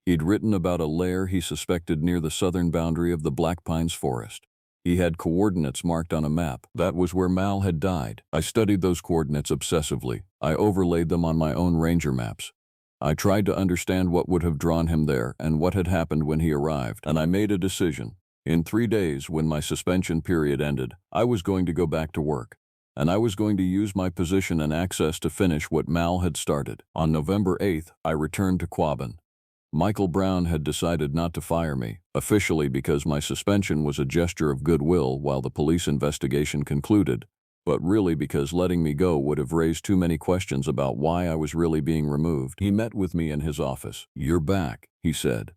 A: He'd written about a lair he suspected near the southern boundary of the Black Pines Forest. He had coordinates marked on a map. That was where Mal had died. I studied those coordinates obsessively. I overlaid them on my own ranger maps. I tried to understand what would have drawn him there and what had happened when he arrived, and I made a decision. In 3 days, when my suspension period ended, I was going to go back to work, and I was going to use my position and access to finish what Mal had started. On November 8th, I returned to Quabbin. Michael Brown had decided not to fire me, officially because my suspension was a gesture of goodwill while the police investigation concluded, but really because letting me go would have raised too many questions about why I was really being removed. He met with me in his office. "You're back," he said.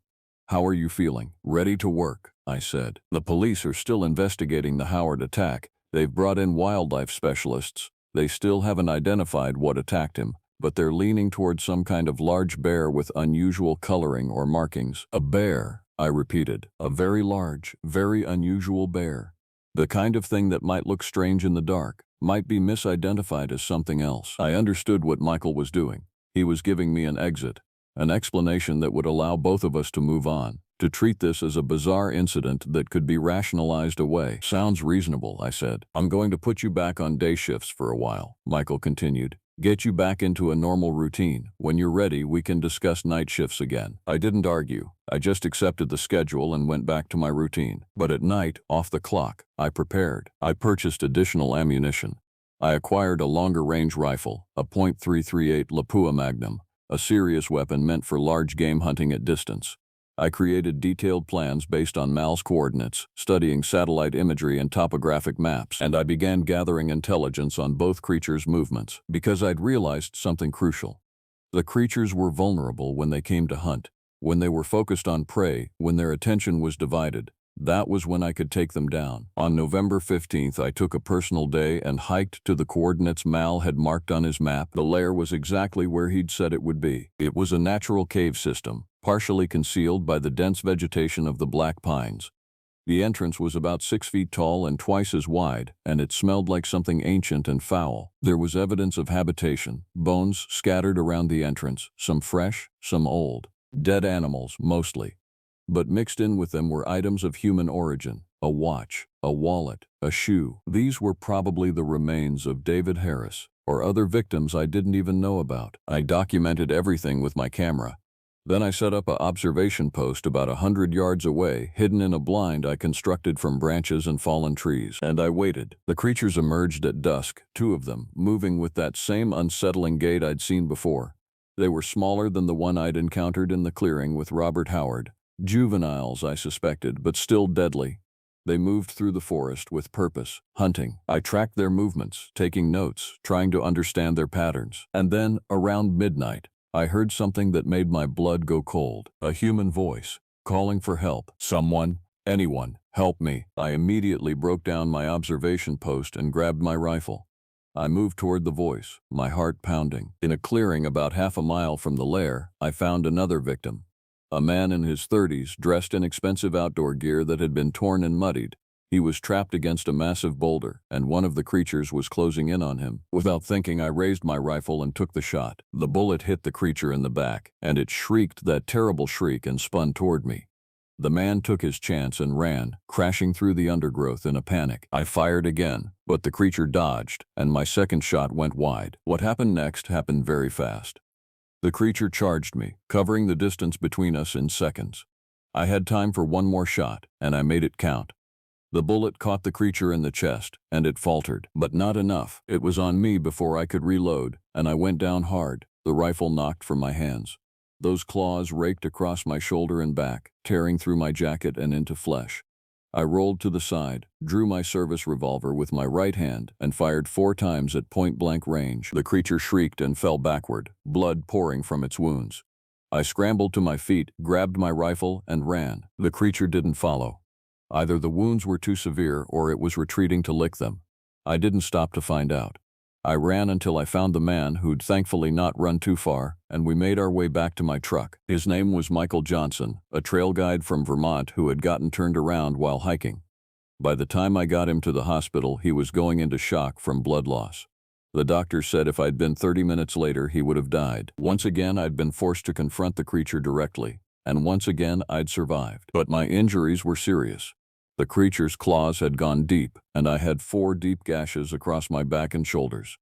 A: "How are you feeling?" "Ready to work," I said. "The police are still investigating the Howard attack. They've brought in wildlife specialists. They still haven't identified what attacked him, but they're leaning towards some kind of large bear with unusual coloring or markings." "A bear," I repeated. "A very large, very unusual bear. The kind of thing that might look strange in the dark, might be misidentified as something else." I understood what Michael was doing. He was giving me an exit, an explanation that would allow both of us to move on, to treat this as a bizarre incident that could be rationalized away. "Sounds reasonable," I said. "I'm going to put you back on day shifts for a while," Michael continued. "Get you back into a normal routine. When you're ready, we can discuss night shifts again." I didn't argue. I just accepted the schedule and went back to my routine. But at night, off the clock, I prepared. I purchased additional ammunition. I acquired a longer-range rifle, a .338 Lapua Magnum, a serious weapon meant for large game hunting at distance. I created detailed plans based on Mal's coordinates, studying satellite imagery and topographic maps, and I began gathering intelligence on both creatures' movements, because I'd realized something crucial. The creatures were vulnerable when they came to hunt, when they were focused on prey, when their attention was divided. That was when I could take them down. On November 15th, I took a personal day and hiked to the coordinates Mal had marked on his map. The lair was exactly where he'd said it would be. It was a natural cave system, partially concealed by the dense vegetation of the Black Pines. The entrance was about 6 feet tall and twice as wide, and it smelled like something ancient and foul. There was evidence of habitation, bones scattered around the entrance, some fresh, some old. Dead animals, mostly. But mixed in with them were items of human origin: a watch, a wallet, a shoe. These were probably the remains of David Harris, or other victims I didn't even know about. I documented everything with my camera. Then I set up an observation post about 100 yards away, hidden in a blind I constructed from branches and fallen trees. And I waited. The creatures emerged at dusk, 2 of them, moving with that same unsettling gait I'd seen before. They were smaller than the one I'd encountered in the clearing with Robert Howard. Juveniles, I suspected, but still deadly. They moved through the forest with purpose, hunting. I tracked their movements, taking notes, trying to understand their patterns. And then, around midnight, I heard something that made my blood go cold. A human voice, calling for help. Someone, anyone, help me. I immediately broke down my observation post and grabbed my rifle. I moved toward the voice, my heart pounding. In a clearing about half a mile from the lair, I found another victim. A man in his 30s, dressed in expensive outdoor gear that had been torn and muddied. He was trapped against a massive boulder, and one of the creatures was closing in on him. Without thinking, I raised my rifle and took the shot. The bullet hit the creature in the back, and it shrieked that terrible shriek and spun toward me. The man took his chance and ran, crashing through the undergrowth in a panic. I fired again, but the creature dodged, and my second shot went wide. What happened next happened very fast. The creature charged me, covering the distance between us in seconds. I had time for one more shot, and I made it count. The bullet caught the creature in the chest, and it faltered, but not enough. It was on me before I could reload, and I went down hard, the rifle knocked from my hands. Those claws raked across my shoulder and back, tearing through my jacket and into flesh. I rolled to the side, drew my service revolver with my right hand, and fired 4 times at point-blank range. The creature shrieked and fell backward, blood pouring from its wounds. I scrambled to my feet, grabbed my rifle, and ran. The creature didn't follow. Either the wounds were too severe or it was retreating to lick them. I didn't stop to find out. I ran until I found the man, who'd thankfully not run too far, and we made our way back to my truck. His name was Michael Johnson, a trail guide from Vermont who had gotten turned around while hiking. By the time I got him to the hospital, he was going into shock from blood loss. The doctor said if I'd been 30 minutes later, he would have died. Once again, I'd been forced to confront the creature directly, and once again, I'd survived. But my injuries were serious. The creature's claws had gone deep, and I had 4 deep gashes across my back and shoulders.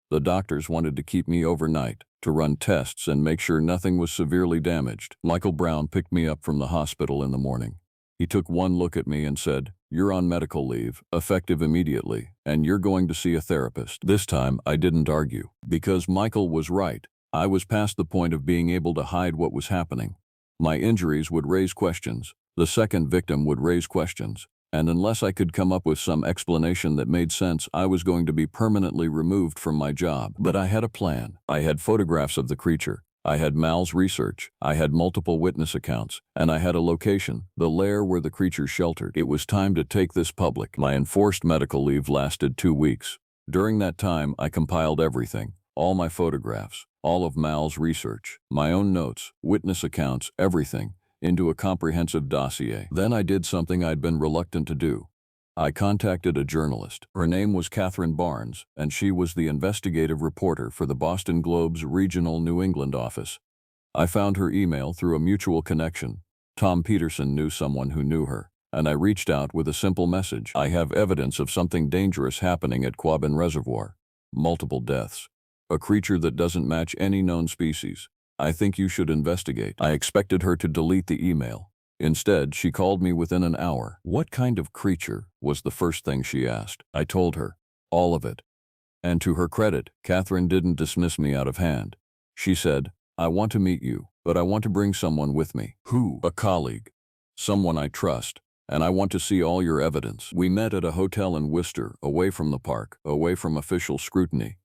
A: The doctors wanted to keep me overnight, to run tests and make sure nothing was severely damaged. Michael Brown picked me up from the hospital in the morning. He took one look at me and said, "You're on medical leave, effective immediately, and you're going to see a therapist." This time, I didn't argue, because Michael was right. I was past the point of being able to hide what was happening. My injuries would raise questions. The second victim would raise questions. And unless I could come up with some explanation that made sense, I was going to be permanently removed from my job. But I had a plan. I had photographs of the creature. I had Mal's research. I had multiple witness accounts. And I had a location, the lair where the creature sheltered. It was time to take this public. My enforced medical leave lasted 2 weeks. During that time, I compiled everything. All my photographs, all of Mal's research, my own notes, witness accounts, everything, into a comprehensive dossier. Then I did something I'd been reluctant to do. I contacted a journalist. Her name was Catherine Barnes, and she was the investigative reporter for the Boston Globe's regional New England office. I found her email through a mutual connection. Tom Peterson knew someone who knew her, and I reached out with a simple message. "I have evidence of something dangerous happening at Quabbin Reservoir. Multiple deaths. A creature that doesn't match any known species. I think you should investigate." I expected her to delete the email. Instead, she called me within an hour. "What kind of creature?" was the first thing she asked. I told her. All of it. And to her credit, Catherine didn't dismiss me out of hand. She said, "I want to meet you, but I want to bring someone with me." "Who?" "A colleague. Someone I trust. And I want to see all your evidence." We met at a hotel in Worcester, away from the park, away from official scrutiny.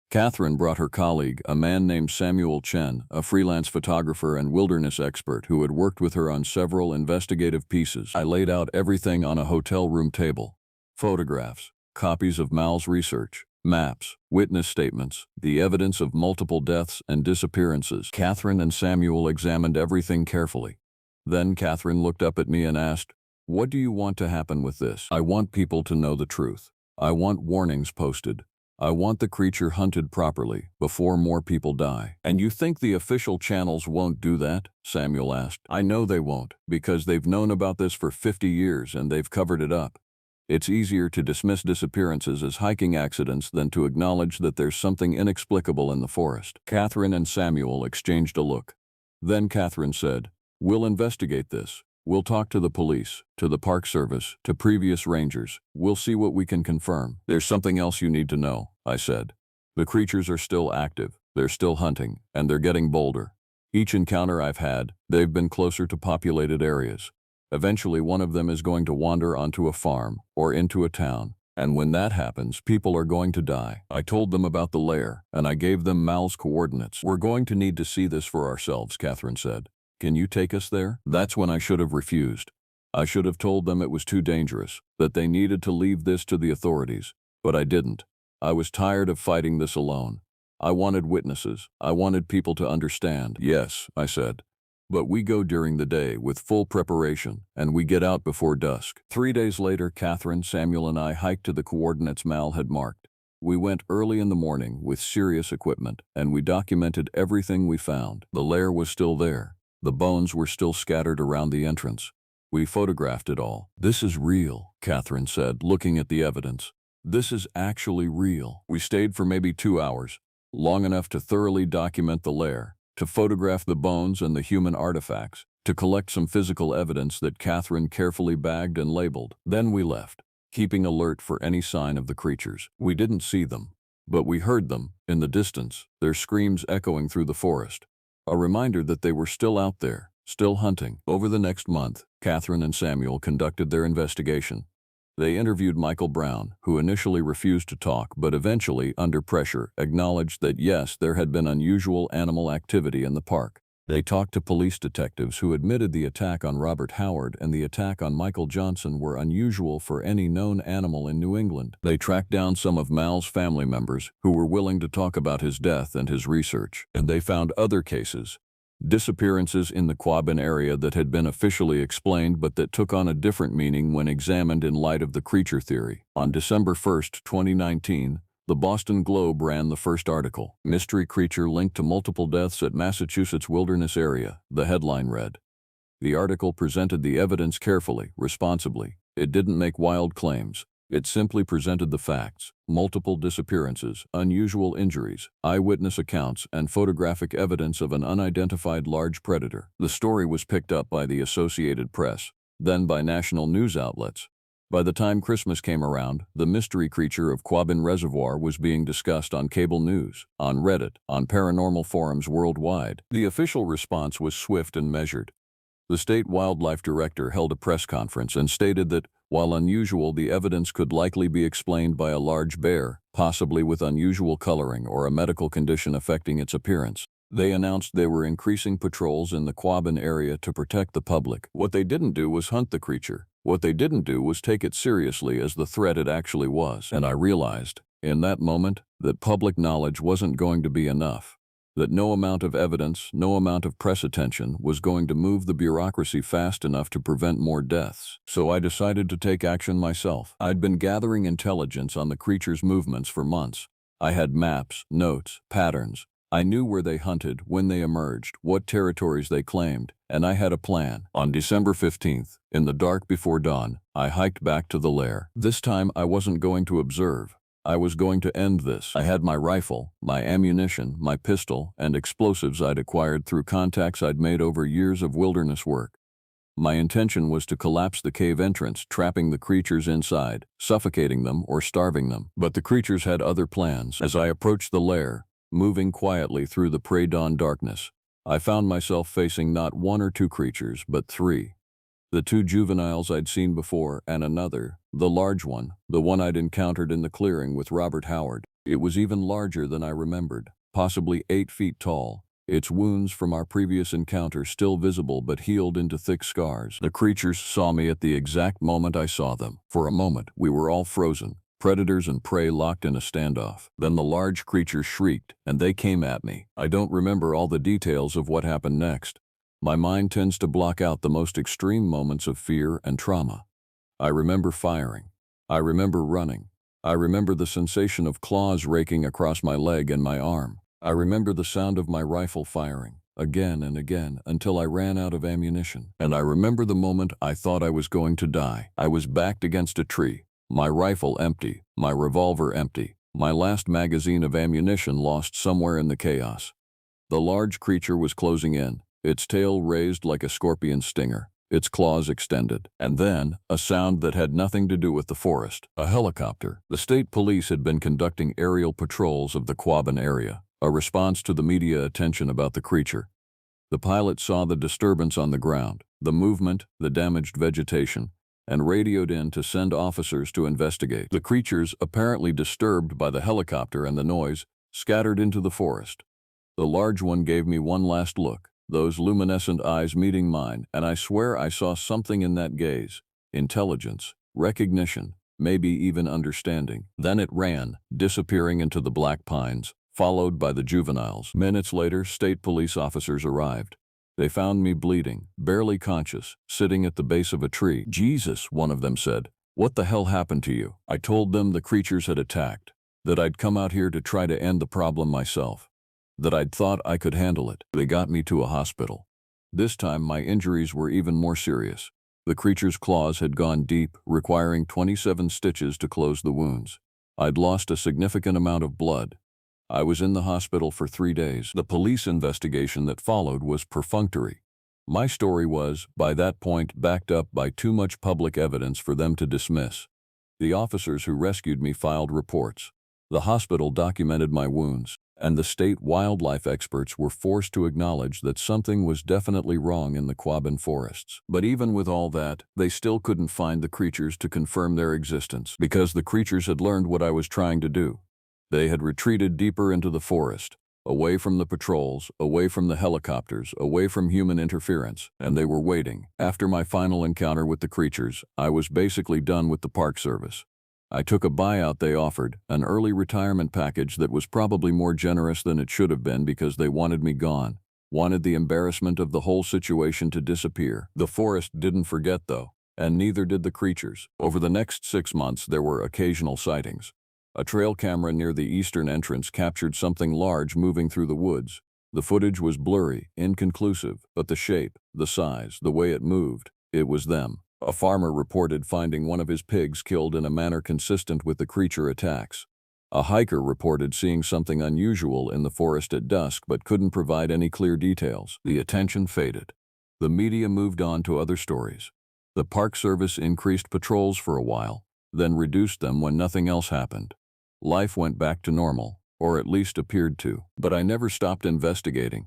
A: Catherine brought her colleague, a man named Samuel Chen, a freelance photographer and wilderness expert who had worked with her on several investigative pieces. I laid out everything on a hotel room table. Photographs, copies of Mal's research, maps, witness statements, the evidence of multiple deaths and disappearances. Catherine and Samuel examined everything carefully. Then Catherine looked up at me and asked, "What do you want to happen with this?" "I want people to know the truth. I want warnings posted. I want the creature hunted properly, before more people die." "And you think the official channels won't do that?" Samuel asked. "I know they won't, because they've known about this for 50 years and they've covered it up. It's easier to dismiss disappearances as hiking accidents than to acknowledge that there's something inexplicable in the forest." Catherine and Samuel exchanged a look. Then Catherine said, "We'll investigate this. We'll talk to the police, to the Park Service, to previous rangers. We'll see what we can confirm." "There's something else you need to know," I said. "The creatures are still active, they're still hunting, and they're getting bolder. Each encounter I've had, they've been closer to populated areas. Eventually, one of them is going to wander onto a farm or into a town. And when that happens, people are going to die. I told them about the lair, and I gave them Mal's coordinates. We're going to need to see this for ourselves, Catherine said. Can you take us there? That's when I should have refused. I should have told them it was too dangerous, that they needed to leave this to the authorities. But I didn't. I was tired of fighting this alone. I wanted witnesses. I wanted people to understand. Yes, I said. But we go during the day with full preparation, and we get out before dusk. 3 days later, Catherine, Samuel, and I hiked to the coordinates Mal had marked. We went early in the morning with serious equipment, and we documented everything we found. The lair was still there. The bones were still scattered around the entrance. We photographed it all. This is real, Catherine said, looking at the evidence. This is actually real. We stayed for maybe 2 hours, long enough to thoroughly document the lair, to photograph the bones and the human artifacts, to collect some physical evidence that Catherine carefully bagged and labeled. Then we left, keeping alert for any sign of the creatures. We didn't see them, but we heard them, in the distance, their screams echoing through the forest. A reminder that they were still out there, still hunting. Over the next month, Catherine and Samuel conducted their investigation. They interviewed Michael Brown, who initially refused to talk but eventually, under pressure, acknowledged that yes, there had been unusual animal activity in the park. They talked to police detectives who admitted the attack on Robert Howard and the attack on Michael Johnson were unusual for any known animal in New England. They tracked down some of Mal's family members who were willing to talk about his death and his research, and they found other cases. Disappearances in the Quabbin area that had been officially explained but that took on a different meaning when examined in light of the creature theory. On December 1, 2019, the Boston Globe ran the first article, "Mystery Creature Linked to Multiple Deaths at Massachusetts Wilderness Area." The headline read. The article presented the evidence carefully, responsibly. It didn't make wild claims. It simply presented the facts: multiple disappearances, unusual injuries, eyewitness accounts, and photographic evidence of an unidentified large predator. The story was picked up by the Associated Press, then by national news outlets. By the time Christmas came around, the mystery creature of Quabbin Reservoir was being discussed on cable news, on Reddit, on paranormal forums worldwide. The official response was swift and measured. The state wildlife director held a press conference and stated that, while unusual, the evidence could likely be explained by a large bear, possibly with unusual coloring or a medical condition affecting its appearance. They announced they were increasing patrols in the Quabbin area to protect the public. What they didn't do was hunt the creature. What they didn't do was take it seriously as the threat it actually was. And I realized, in that moment, that public knowledge wasn't going to be enough. That no amount of evidence, no amount of press attention was going to move the bureaucracy fast enough to prevent more deaths. So I decided to take action myself. I'd been gathering intelligence on the creature's movements for months. I had maps, notes, patterns. I knew where they hunted, when they emerged, what territories they claimed, and I had a plan. On December 15th, in the dark before dawn, I hiked back to the lair. This time I wasn't going to observe. I was going to end this. I had my rifle, my ammunition, my pistol, and explosives I'd acquired through contacts I'd made over years of wilderness work. My intention was to collapse the cave entrance, trapping the creatures inside, suffocating them or starving them. But the creatures had other plans. As I approached the lair, moving quietly through the pre-dawn darkness, I found myself facing not 1 or 2 creatures, but 3. The 2 juveniles I'd seen before, and another, the large one, the one I'd encountered in the clearing with Robert Howard. It was even larger than I remembered, possibly 8 feet tall, its wounds from our previous encounter still visible but healed into thick scars. The creatures saw me at the exact moment I saw them. For a moment, we were all frozen, predators and prey locked in a standoff. Then the large creature shrieked, and they came at me. I don't remember all the details of what happened next. My mind tends to block out the most extreme moments of fear and trauma. I remember firing. I remember running. I remember the sensation of claws raking across my leg and my arm. I remember the sound of my rifle firing, again and again, until I ran out of ammunition. And I remember the moment I thought I was going to die. I was backed against a tree, my rifle empty, my revolver empty, my last magazine of ammunition lost somewhere in the chaos. The large creature was closing in, its tail raised like a scorpion stinger, its claws extended. And then, a sound that had nothing to do with the forest. A helicopter. The state police had been conducting aerial patrols of the Quabbin area, a response to the media attention about the creature. The pilot saw the disturbance on the ground, the movement, the damaged vegetation, and radioed in to send officers to investigate. The creatures, apparently disturbed by the helicopter and the noise, scattered into the forest. The large one gave me one last look, those luminescent eyes meeting mine, and I swear I saw something in that gaze. Intelligence, recognition, maybe even understanding. Then it ran, disappearing into the black pines, followed by the juveniles. Minutes later, state police officers arrived. They found me bleeding, barely conscious, sitting at the base of a tree. "Jesus," one of them said. "What the hell happened to you?" I told them the creatures had attacked, that I'd come out here to try to end the problem myself, that I'd thought I could handle it. They got me to a hospital. This time my injuries were even more serious. The creature's claws had gone deep, requiring 27 stitches to close the wounds. I'd lost a significant amount of blood. I was in the hospital for 3 days. The police investigation that followed was perfunctory. My story was, by that point, backed up by too much public evidence for them to dismiss. The officers who rescued me filed reports. The hospital documented my wounds, and the state wildlife experts were forced to acknowledge that something was definitely wrong in the Quabbin forests. But even with all that, they still couldn't find the creatures to confirm their existence, because the creatures had learned what I was trying to do. They had retreated deeper into the forest, away from the patrols, away from the helicopters, away from human interference, and they were waiting. After my final encounter with the creatures, I was basically done with the Park Service. I took a buyout they offered, an early retirement package that was probably more generous than it should have been because they wanted me gone, wanted the embarrassment of the whole situation to disappear. The forest didn't forget though, and neither did the creatures. Over the next 6 months there were occasional sightings. A trail camera near the eastern entrance captured something large moving through the woods. The footage was blurry, inconclusive, but the shape, the size, the way it moved, it was them. A farmer reported finding one of his pigs killed in a manner consistent with the creature attacks. A hiker reported seeing something unusual in the forest at dusk but couldn't provide any clear details. The attention faded. The media moved on to other stories. The Park Service increased patrols for a while, then reduced them when nothing else happened. Life went back to normal, or at least appeared to. But I never stopped investigating.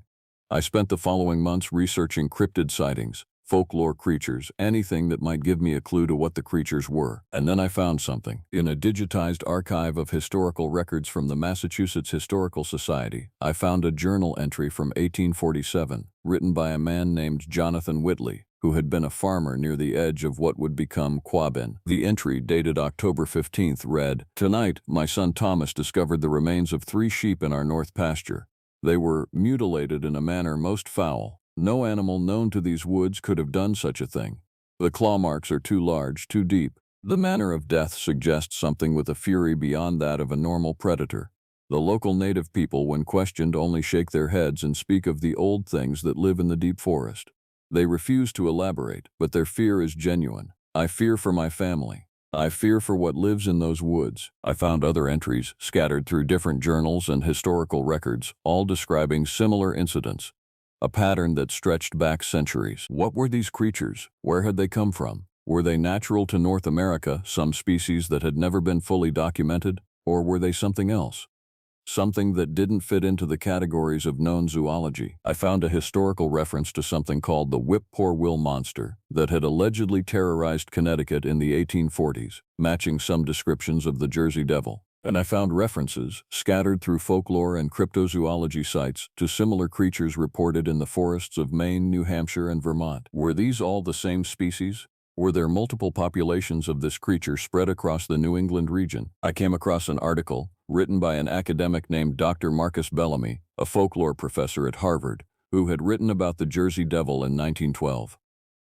A: I spent the following months researching cryptid sightings, folklore creatures, anything that might give me a clue to what the creatures were. And then I found something. In a digitized archive of historical records from the Massachusetts Historical Society, I found a journal entry from 1847, written by a man named Jonathan Whitley, who had been a farmer near the edge of what would become Quabbin. The entry, dated October 15th, read, "Tonight, my son Thomas discovered the remains of 3 sheep in our north pasture. They were mutilated in a manner most foul. No animal known to these woods could have done such a thing. The claw marks are too large, too deep. The manner of death suggests something with a fury beyond that of a normal predator. The local native people, when questioned, only shake their heads and speak of the old things that live in the deep forest. They refuse to elaborate, but their fear is genuine. I fear for my family. I fear for what lives in those woods." I found other entries, scattered through different journals and historical records, all describing similar incidents. A pattern that stretched back centuries. What were these creatures? Where had they come from? Were they natural to North America, some species that had never been fully documented? Or were they something else? Something that didn't fit into the categories of known zoology. I found a historical reference to something called the Whip-Poor-Will monster that had allegedly terrorized Connecticut in the 1840s, matching some descriptions of the Jersey Devil. And I found references, scattered through folklore and cryptozoology sites, to similar creatures reported in the forests of Maine, New Hampshire, and Vermont. Were these all the same species? Were there multiple populations of this creature spread across the New England region? I came across an article, written by an academic named Dr. Marcus Bellamy, a folklore professor at Harvard, who had written about the Jersey Devil in 1912.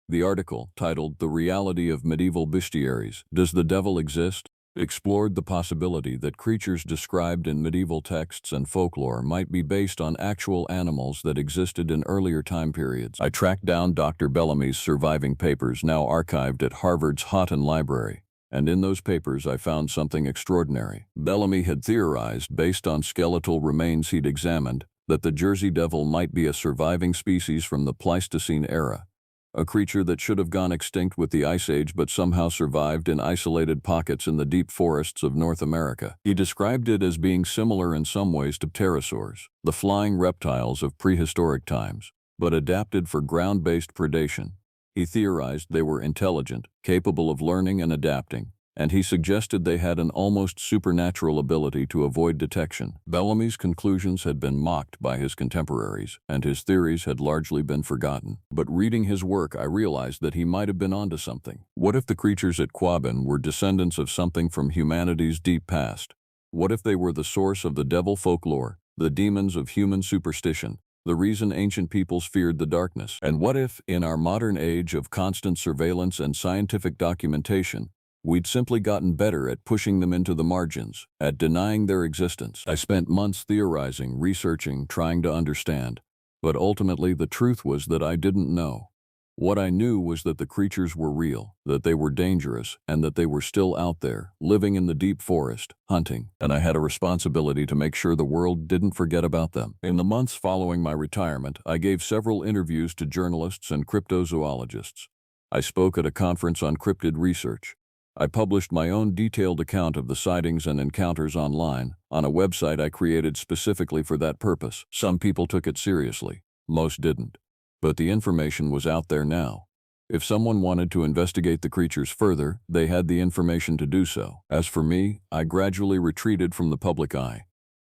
A: The article, titled "The Reality of Medieval Bestiaries, Does the Devil Exist?" explored the possibility that creatures described in medieval texts and folklore might be based on actual animals that existed in earlier time periods. I tracked down Dr. Bellamy's surviving papers, now archived at Harvard's Houghton Library, and in those papers I found something extraordinary. Bellamy had theorized, based on skeletal remains he'd examined, that the Jersey Devil might be a surviving species from the Pleistocene era, a creature that should have gone extinct with the Ice Age but somehow survived in isolated pockets in the deep forests of North America. He described it as being similar in some ways to pterosaurs, the flying reptiles of prehistoric times. but adapted for ground-based predation. He theorized they were intelligent, capable of learning and adapting, and he suggested they had an almost supernatural ability to avoid detection. Bellamy's conclusions had been mocked by his contemporaries, and his theories had largely been forgotten. But reading his work, I realized that he might have been onto something. What if the creatures at Quabbin were descendants of something from humanity's deep past? What if they were the source of the devil folklore, the demons of human superstition, the reason ancient peoples feared the darkness? And what if, in our modern age of constant surveillance and scientific documentation, we'd simply gotten better at pushing them into the margins, at denying their existence? I spent months theorizing, researching, trying to understand, but ultimately the truth was that I didn't know. What I knew was that the creatures were real, that they were dangerous, and that they were still out there, living in the deep forest, hunting, and I had a responsibility to make sure the world didn't forget about them. In the months following my retirement, I gave several interviews to journalists and cryptozoologists. I spoke at a conference on cryptid research. I published my own detailed account of the sightings and encounters online, on a website I created specifically for that purpose. Some people took it seriously, most didn't. But the information was out there now. If someone wanted to investigate the creatures further, they had the information to do so. As for me, I gradually retreated from the public eye.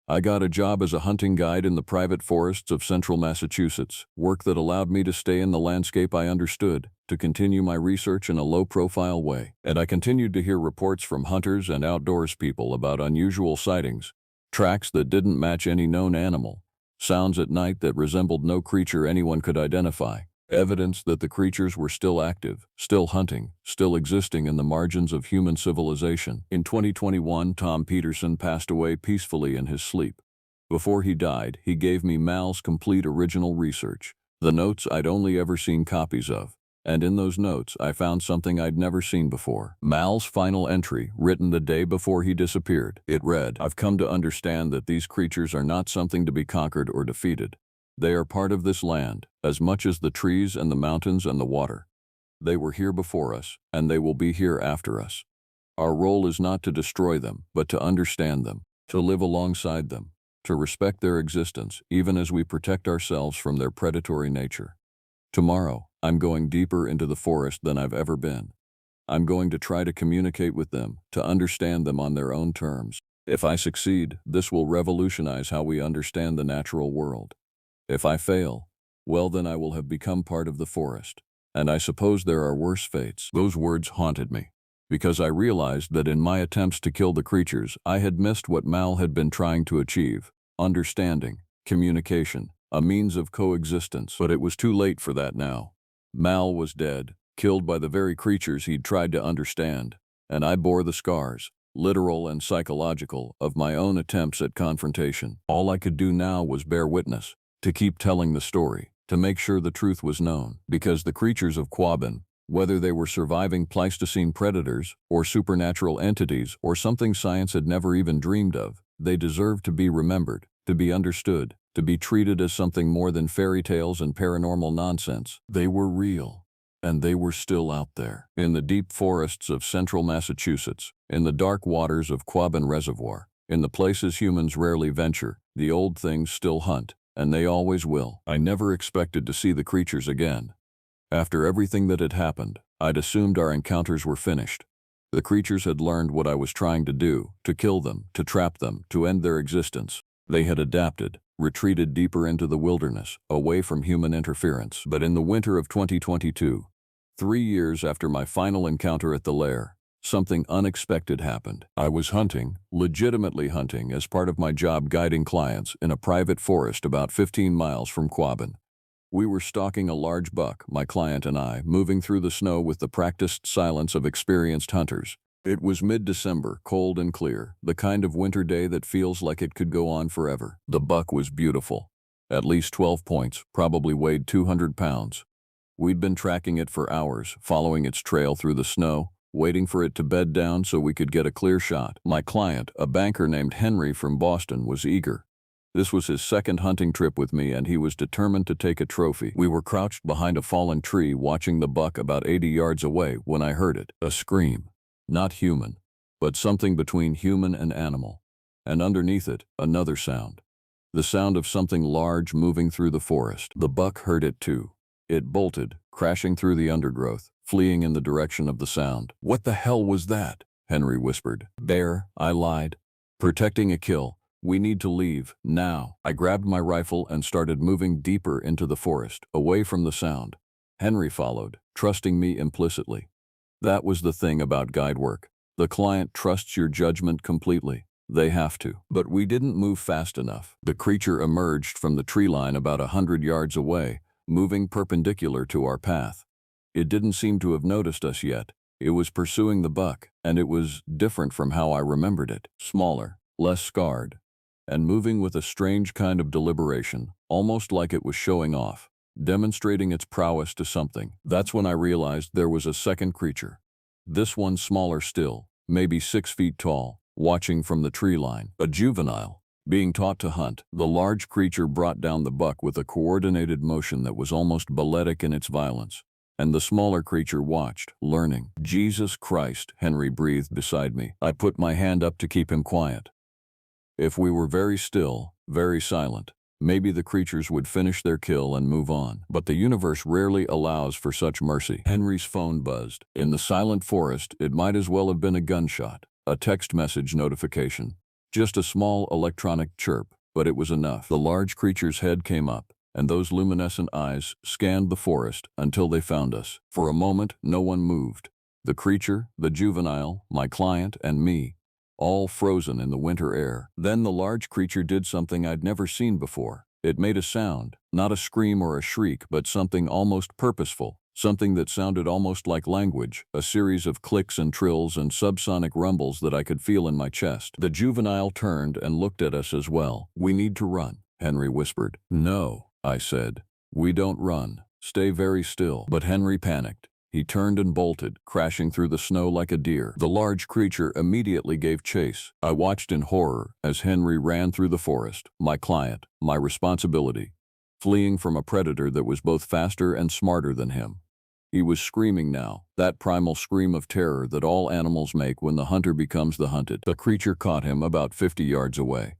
A: I got a job as a hunting guide in the private forests of central Massachusetts, work that allowed me to stay in the landscape I understood, to continue my research in a low-profile way. And I continued to hear reports from hunters and outdoors people about unusual sightings, tracks that didn't match any known animal, sounds at night that resembled no creature anyone could identify, evidence that the creatures were still active, still hunting, still existing in the margins of human civilization. In 2021, Tom Peterson passed away peacefully in his sleep. Before he died, he gave me Mal's complete original research, the notes I'd only ever seen copies of. And in those notes, I found something I'd never seen before. Mal's final entry, written the day before he disappeared. It read, "I've come to understand that these creatures are not something to be conquered or defeated. They are part of this land, as much as the trees and the mountains and the water. They were here before us, and they will be here after us. Our role is not to destroy them, but to understand them, to live alongside them, to respect their existence, even as we protect ourselves from their predatory nature. Tomorrow, I'm going deeper into the forest than I've ever been. I'm going to try to communicate with them, to understand them on their own terms. If I succeed, this will revolutionize how we understand the natural world. If I fail, well, then I will have become part of the forest. And I suppose there are worse fates." Those words haunted me, because I realized that in my attempts to kill the creatures, I had missed what Mal had been trying to achieve: understanding, communication, a means of coexistence. But it was too late for that now. Mal was dead, killed by the very creatures he'd tried to understand, and I bore the scars, literal and psychological, of my own attempts at confrontation. All I could do now was bear witness, to keep telling the story, to make sure the truth was known, because the creatures of Quabbin, whether they were surviving Pleistocene predators, or supernatural entities, or something science had never even dreamed of, they deserved to be remembered, to be understood, to be treated as something more than fairy tales and paranormal nonsense. They were real, and they were still out there, in the deep forests of central Massachusetts, in the dark waters of Quabbin Reservoir, in the places humans rarely venture. The old things still hunt, and they always will. I never expected to see the creatures again. After everything that had happened, I'd assumed our encounters were finished. The creatures had learned what I was trying to do, to kill them, to trap them, to end their existence. They had adapted, retreated deeper into the wilderness, away from human interference. But in the winter of 2022, 3 years after my final encounter at the lair, something unexpected happened. I was hunting, legitimately hunting, as part of my job guiding clients in a private forest about 15 miles from Quabbin. We were stalking a large buck, my client and I, moving through the snow with the practiced silence of experienced hunters. It was mid-December, cold and clear, the kind of winter day that feels like it could go on forever. The buck was beautiful. At least 12 points, probably weighed 200 pounds. We'd been tracking it for hours, following its trail through the snow, waiting for it to bed down so we could get a clear shot. My client, a banker named Henry from Boston, was eager. This was his second hunting trip with me, and he was determined to take a trophy. We were crouched behind a fallen tree watching the buck about 80 yards away when I heard it. A scream. Not human, but something between human and animal. And underneath it, another sound. The sound of something large moving through the forest. The buck heard it too. It bolted, crashing through the undergrowth, fleeing in the direction of the sound. "What the hell was that?" Henry whispered. "Bear," I lied. "Protecting a kill. We need to leave, now." I grabbed my rifle and started moving deeper into the forest, away from the sound. Henry followed, trusting me implicitly. That was the thing about guide work. The client trusts your judgment completely. They have to. But we didn't move fast enough. The creature emerged from the tree line about 100 yards away, moving perpendicular to our path. It didn't seem to have noticed us yet. It was pursuing the buck, and it was different from how I remembered it. Smaller, less scarred, and moving with a strange kind of deliberation, almost like it was showing off, demonstrating its prowess to something. That's when I realized there was a second creature. This one smaller still, maybe 6 feet tall, watching from the tree line. A juvenile, being taught to hunt. The large creature brought down the buck with a coordinated motion that was almost balletic in its violence. And the smaller creature watched, learning. "Jesus Christ," Henry breathed beside me. I put my hand up to keep him quiet. If we were very still, very silent, maybe the creatures would finish their kill and move on. But the universe rarely allows for such mercy. Henry's phone buzzed. In the silent forest, it might as well have been a gunshot, a text message notification. Just a small electronic chirp, but it was enough. The large creature's head came up, and those luminescent eyes scanned the forest until they found us. For a moment, no one moved. The creature, the juvenile, my client, and me, all frozen in the winter air. Then the large creature did something I'd never seen before. It made a sound, not a scream or a shriek, but something almost purposeful, something that sounded almost like language, a series of clicks and trills and subsonic rumbles that I could feel in my chest. The juvenile turned and looked at us as well. "We need to run," Henry whispered. "No," I said. "We don't run. Stay very still." But Henry panicked. He turned and bolted, crashing through the snow like a deer. The large creature immediately gave chase. I watched in horror as Henry ran through the forest, my client, my responsibility, fleeing from a predator that was both faster and smarter than him. He was screaming now, that primal scream of terror that all animals make when the hunter becomes the hunted. The creature caught him about 50 yards away.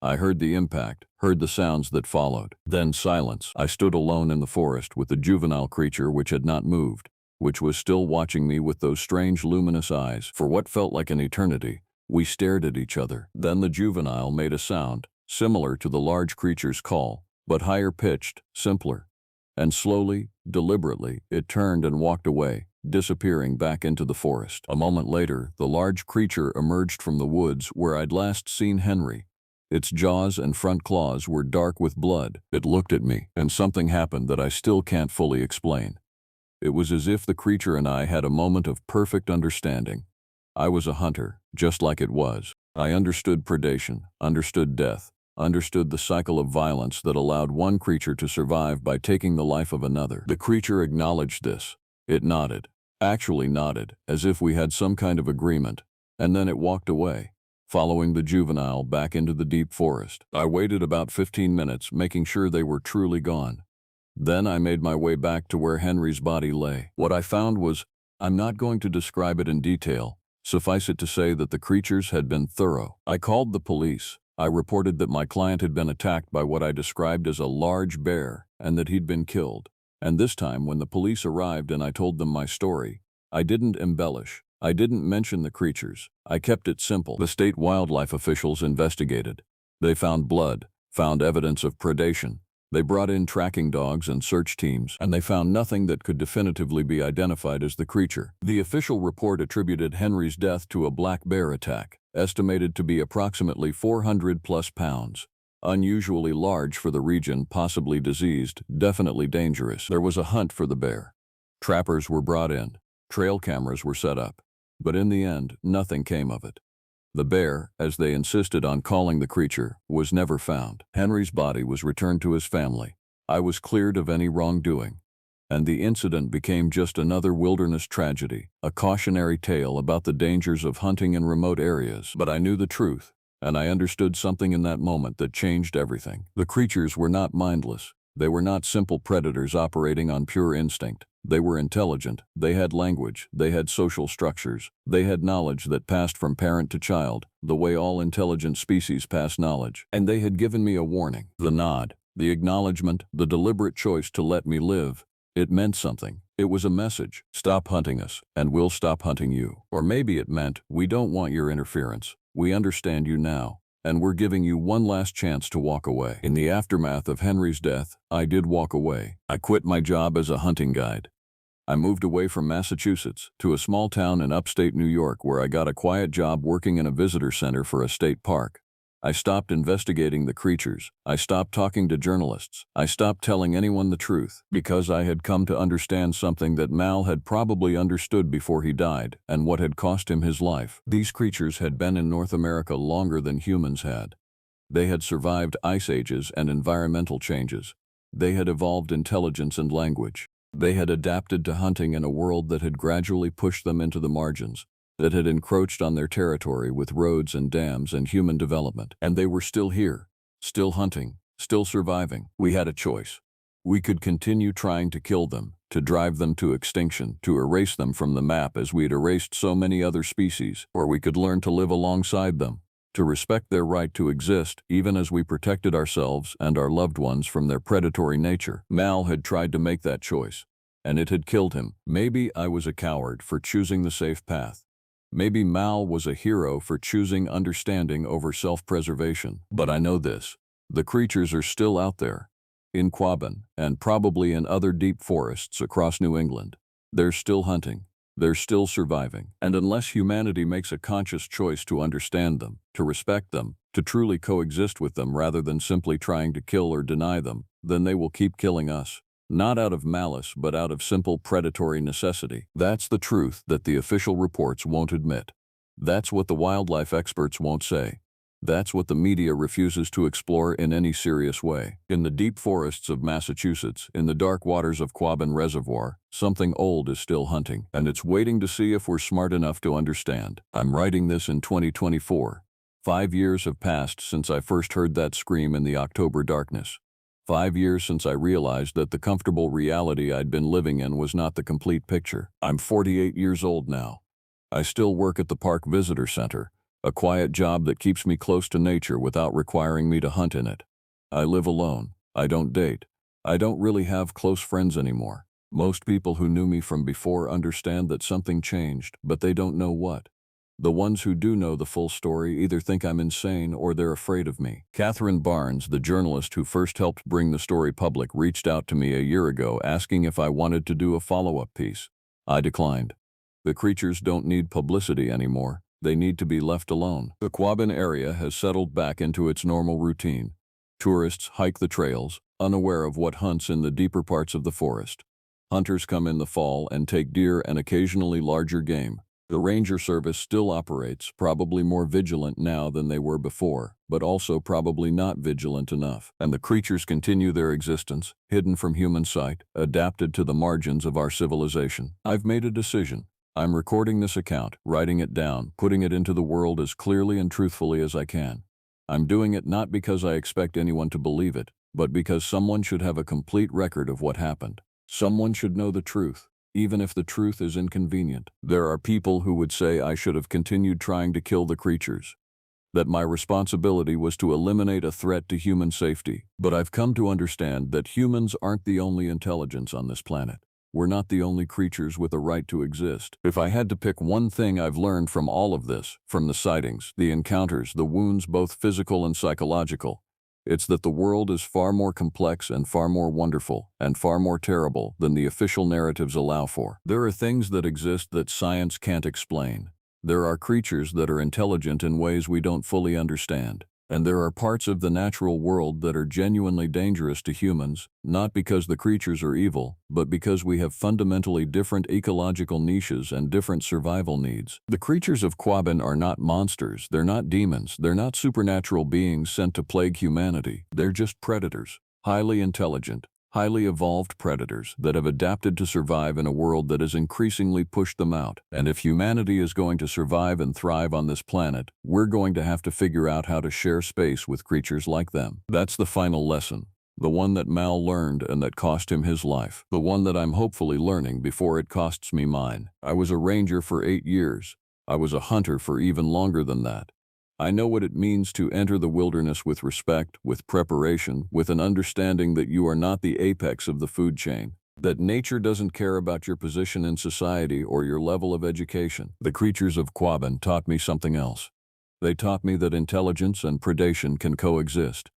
A: I heard the impact, heard the sounds that followed. Then silence. I stood alone in the forest with the juvenile creature which had not moved, which was still watching me with those strange luminous eyes. For what felt like an eternity, we stared at each other. Then the juvenile made a sound, similar to the large creature's call, but higher pitched, simpler. And slowly, deliberately, it turned and walked away, disappearing back into the forest. A moment later, the large creature emerged from the woods where I'd last seen Henry. Its jaws and front claws were dark with blood. It looked at me, and something happened that I still can't fully explain. It was as if the creature and I had a moment of perfect understanding. I was a hunter, just like it was. I understood predation, understood death, understood the cycle of violence that allowed one creature to survive by taking the life of another. The creature acknowledged this. It nodded, actually nodded, as if we had some kind of agreement, and then it walked away, following the juvenile back into the deep forest. I waited about 15 minutes, making sure they were truly gone. Then I made my way back to where Henry's body lay. What I found was, I'm not going to describe it in detail. Suffice it to say that the creatures had been thorough. I called the police. I reported that my client had been attacked by what I described as a large bear and that he'd been killed. And this time, when the police arrived and I told them my story, I didn't embellish. I didn't mention the creatures. I kept it simple. The state wildlife officials investigated. They found blood, found evidence of predation. They brought in tracking dogs and search teams, and they found nothing that could definitively be identified as the creature. The official report attributed Henry's death to a black bear attack, estimated to be approximately 400+ pounds. Unusually large for the region, possibly diseased, definitely dangerous. There was a hunt for the bear. Trappers were brought in. Trail cameras were set up. But in the end, nothing came of it. The bear, as they insisted on calling the creature, was never found. Henry's body was returned to his family. I was cleared of any wrongdoing. And the incident became just another wilderness tragedy, a cautionary tale about the dangers of hunting in remote areas. But I knew the truth, and I understood something in that moment that changed everything. The creatures were not mindless. They were not simple predators operating on pure instinct. They were intelligent, they had language, they had social structures, they had knowledge that passed from parent to child, the way all intelligent species pass knowledge. And they had given me a warning. The nod, the acknowledgement, the deliberate choice to let me live. It meant something. It was a message. Stop hunting us, and we'll stop hunting you. Or maybe it meant, we don't want your interference. We understand you now, and we're giving you one last chance to walk away. In the aftermath of Henry's death, I did walk away. I quit my job as a hunting guide. I moved away from Massachusetts to a small town in upstate New York where I got a quiet job working in a visitor center for a state park. I stopped investigating the creatures. I stopped talking to journalists. I stopped telling anyone the truth because I had come to understand something that Mal had probably understood before he died and what had cost him his life. These creatures had been in North America longer than humans had. They had survived ice ages and environmental changes. They had evolved intelligence and language. They had adapted to hunting in a world that had gradually pushed them into the margins, that had encroached on their territory with roads and dams and human development. And they were still here, still hunting, still surviving. We had a choice. We could continue trying to kill them, to drive them to extinction, to erase them from the map as we had erased so many other species, or we could learn to live alongside them, to respect their right to exist even as we protected ourselves and our loved ones from their predatory nature. Mal had tried to make that choice, and it had killed him. Maybe I was a coward for choosing the safe path. Maybe Mal was a hero for choosing understanding over self-preservation. But I know this. The creatures are still out there, in Quabbin, and probably in other deep forests across New England. They're still hunting. They're still surviving. And unless humanity makes a conscious choice to understand them, to respect them, to truly coexist with them rather than simply trying to kill or deny them, then they will keep killing us. Not out of malice, but out of simple predatory necessity. That's the truth that the official reports won't admit. That's what the wildlife experts won't say. That's what the media refuses to explore in any serious way. In the deep forests of Massachusetts, in the dark waters of Quabbin Reservoir, something old is still hunting, and it's waiting to see if we're smart enough to understand. I'm writing this in 2024. 5 years have passed since I first heard that scream in the October darkness. 5 years since I realized that the comfortable reality I'd been living in was not the complete picture. I'm 48 years old now. I still work at the park visitor center, a quiet job that keeps me close to nature without requiring me to hunt in it. I live alone. I don't date. I don't really have close friends anymore. Most people who knew me from before understand that something changed, but they don't know what. The ones who do know the full story either think I'm insane or they're afraid of me. Catherine Barnes, the journalist who first helped bring the story public, reached out to me a year ago asking if I wanted to do a follow-up piece. I declined. The creatures don't need publicity anymore. They need to be left alone. The Quabbin area has settled back into its normal routine. Tourists hike the trails, unaware of what hunts in the deeper parts of the forest. Hunters come in the fall and take deer and occasionally larger game. The ranger service still operates, probably more vigilant now than they were before, but also probably not vigilant enough. And the creatures continue their existence, hidden from human sight, adapted to the margins of our civilization. I've made a decision. I'm recording this account, writing it down, putting it into the world as clearly and truthfully as I can. I'm doing it not because I expect anyone to believe it, but because someone should have a complete record of what happened. Someone should know the truth, even if the truth is inconvenient. There are people who would say I should have continued trying to kill the creatures, that my responsibility was to eliminate a threat to human safety. But I've come to understand that humans aren't the only intelligence on this planet. We're not the only creatures with a right to exist. If I had to pick one thing I've learned from all of this, from the sightings, the encounters, the wounds, both physical and psychological, it's that the world is far more complex and far more wonderful and far more terrible than the official narratives allow for. There are things that exist that science can't explain. There are creatures that are intelligent in ways we don't fully understand. And there are parts of the natural world that are genuinely dangerous to humans, not because the creatures are evil, but because we have fundamentally different ecological niches and different survival needs. The creatures of Quabbin are not monsters, they're not demons, they're not supernatural beings sent to plague humanity. They're just predators, highly intelligent, highly evolved predators that have adapted to survive in a world that has increasingly pushed them out. And if humanity is going to survive and thrive on this planet, we're going to have to figure out how to share space with creatures like them. That's the final lesson. The one that Mal learned and that cost him his life. The one that I'm hopefully learning before it costs me mine. I was a ranger for 8 years. I was a hunter for even longer than that. I know what it means to enter the wilderness with respect, with preparation, with an understanding that you are not the apex of the food chain, that nature doesn't care about your position in society or your level of education. The creatures of Quabbin taught me something else. They taught me that intelligence and predation can coexist,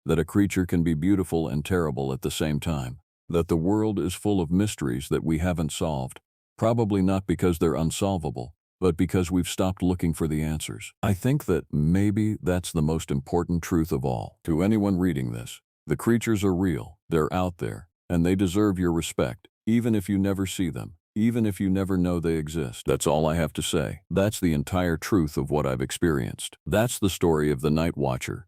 A: that a creature can be beautiful and terrible at the same time, that the world is full of mysteries that we haven't solved, probably not because they're unsolvable, but because we've stopped looking for the answers. I think that maybe that's the most important truth of all. To anyone reading this, the creatures are real, they're out there, and they deserve your respect, even if you never see them, even if you never know they exist. That's all I have to say. That's the entire truth of what I've experienced. That's the story of the Night Watcher.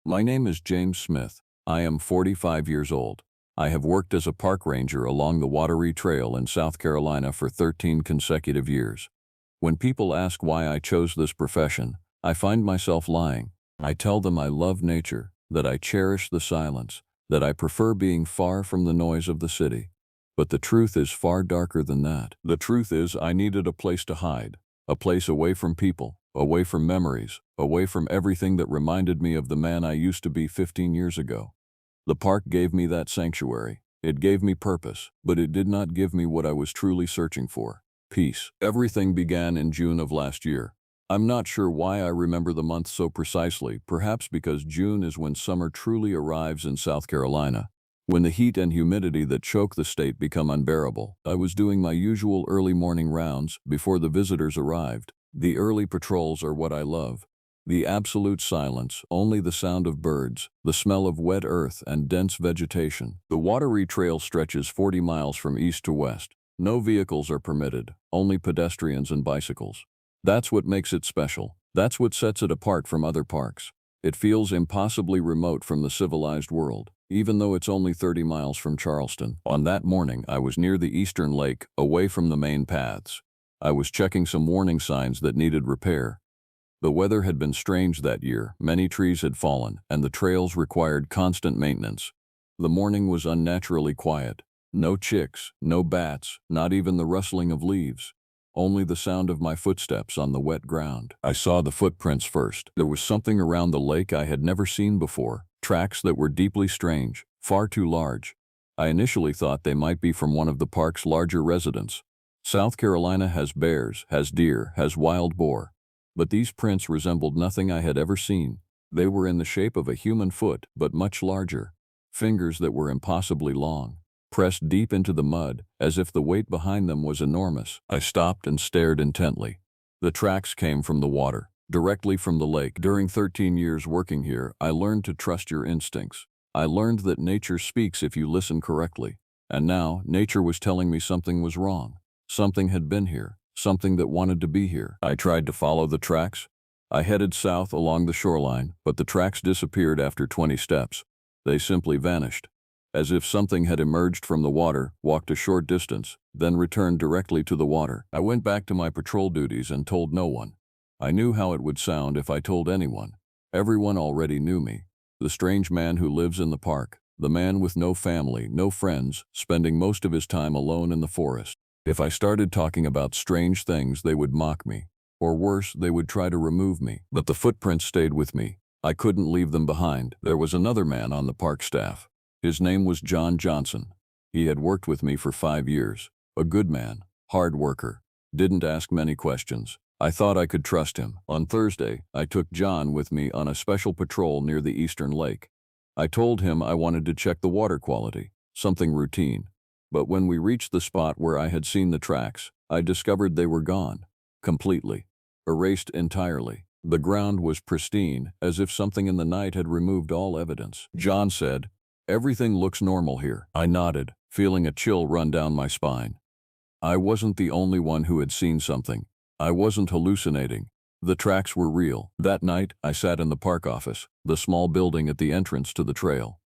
A: My name is James Smith. I am 45 years old. I have worked as a park ranger along the Wateree Trail in South Carolina for 13 consecutive years. When people ask why I chose this profession, I find myself lying. I tell them I love nature, that I cherish the silence, that I prefer being far from the noise of the city. But the truth is far darker than that. The truth is I needed a place to hide, a place away from people, away from memories, away from everything that reminded me of the man I used to be 15 years ago. The park gave me that sanctuary. It gave me purpose, but it did not give me what I was truly searching for: peace. Everything began in June of last year. I'm not sure why I remember the month so precisely, perhaps because June is when summer truly arrives in South Carolina, when the heat and humidity that choke the state become unbearable. I was doing my usual early morning rounds before the visitors arrived. The early patrols are what I love. The absolute silence, only the sound of birds, the smell of wet earth and dense vegetation. The Wateree Trail stretches 40 miles from east to west. No vehicles are permitted, only pedestrians and bicycles. That's what makes it special. That's what sets it apart from other parks. It feels impossibly remote from the civilized world, even though it's only 30 miles from Charleston. On that morning, I was near the eastern lake, away from the main paths. I was checking some warning signs that needed repair. The weather had been strange that year. Many trees had fallen, and the trails required constant maintenance. The morning was unnaturally quiet. No chicks, no bats, not even the rustling of leaves. Only the sound of my footsteps on the wet ground. I saw the footprints first. There was something around the lake I had never seen before. Tracks that were deeply strange, far too large. I initially thought they might be from one of the park's larger residents. South Carolina has bears, has deer, has wild boar. But these prints resembled nothing I had ever seen. They were in the shape of a human foot, but much larger. Fingers that were impossibly long, pressed deep into the mud, as if the weight behind them was enormous. I stopped and stared intently. The tracks came from the water, directly from the lake. During 13 years working here, I learned to trust your instincts. I learned that nature speaks if you listen correctly. And now, nature was telling me something was wrong. Something had been here. Something that wanted to be here. I tried to follow the tracks. I headed south along the shoreline, but the tracks disappeared after 20 steps. They simply vanished. As if something had emerged from the water, walked a short distance, then returned directly to the water. I went back to my patrol duties and told no one. I knew how it would sound if I told anyone. Everyone already knew me. The strange man who lives in the park. The man with no family, no friends, spending most of his time alone in the forest. If I started talking about strange things, they would mock me. Or worse, they would try to remove me. But the footprints stayed with me. I couldn't leave them behind. There was another man on the park staff. His name was John Johnson. He had worked with me for 5 years. A good man, hard worker, didn't ask many questions. I thought I could trust him. On Thursday, I took John with me on a special patrol near the eastern lake. I told him I wanted to check the water quality, something routine. But when we reached the spot where I had seen the tracks, I discovered they were gone. Completely. Erased entirely. The ground was pristine, as if something in the night had removed all evidence. John said, "Everything looks normal here." I nodded, feeling a chill run down my spine. I wasn't the only one who had seen something. I wasn't hallucinating. The tracks were real. That night, I sat in the park office, the small building at the entrance to the trail.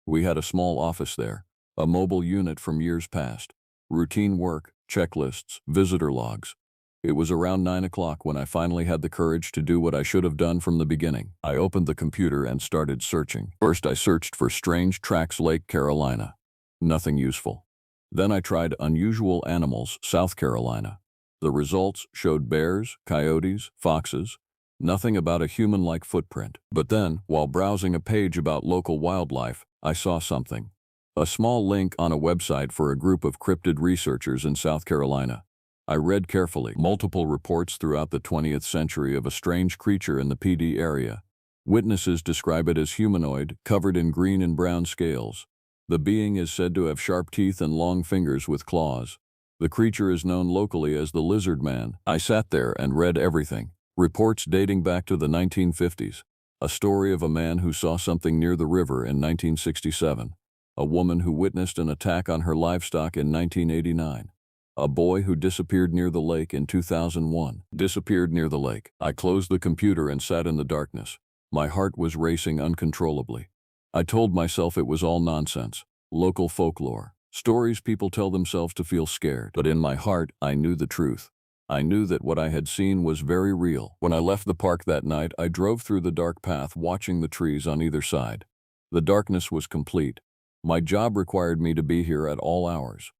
A: We had a small office there. A mobile unit from years past. Routine work, checklists, visitor logs. It was around 9 o'clock when I finally had the courage to do what I should have done from the beginning. I opened the computer and started searching. First, I searched for Strange Tracks Lake, Carolina. Nothing useful. Then I tried Unusual Animals, South Carolina. The results showed bears, coyotes, foxes. Nothing about a human-like footprint. But then, while browsing a page about local wildlife, I saw something. A small link on a website for a group of cryptid researchers in South Carolina. I read carefully multiple reports throughout the 20th century of a strange creature in the PD area. Witnesses describe it as humanoid, covered in green and brown scales. The being is said to have sharp teeth and long fingers with claws. The creature is known locally as the lizard man. I sat there and read everything. Reports dating back to the 1950s. A story of a man who saw something near the river in 1967. A woman who witnessed an attack on her livestock in 1989. A boy who disappeared near the lake in 2001. Disappeared near the lake. I closed the computer and sat in the darkness. My heart was racing uncontrollably. I told myself it was all nonsense. Local folklore. Stories people tell themselves to feel scared. But in my heart, I knew the truth. I knew that what I had seen was very real. When I left the park that night, I drove through the dark path watching the trees on either side. The darkness was complete. My job required me to be here at all hours.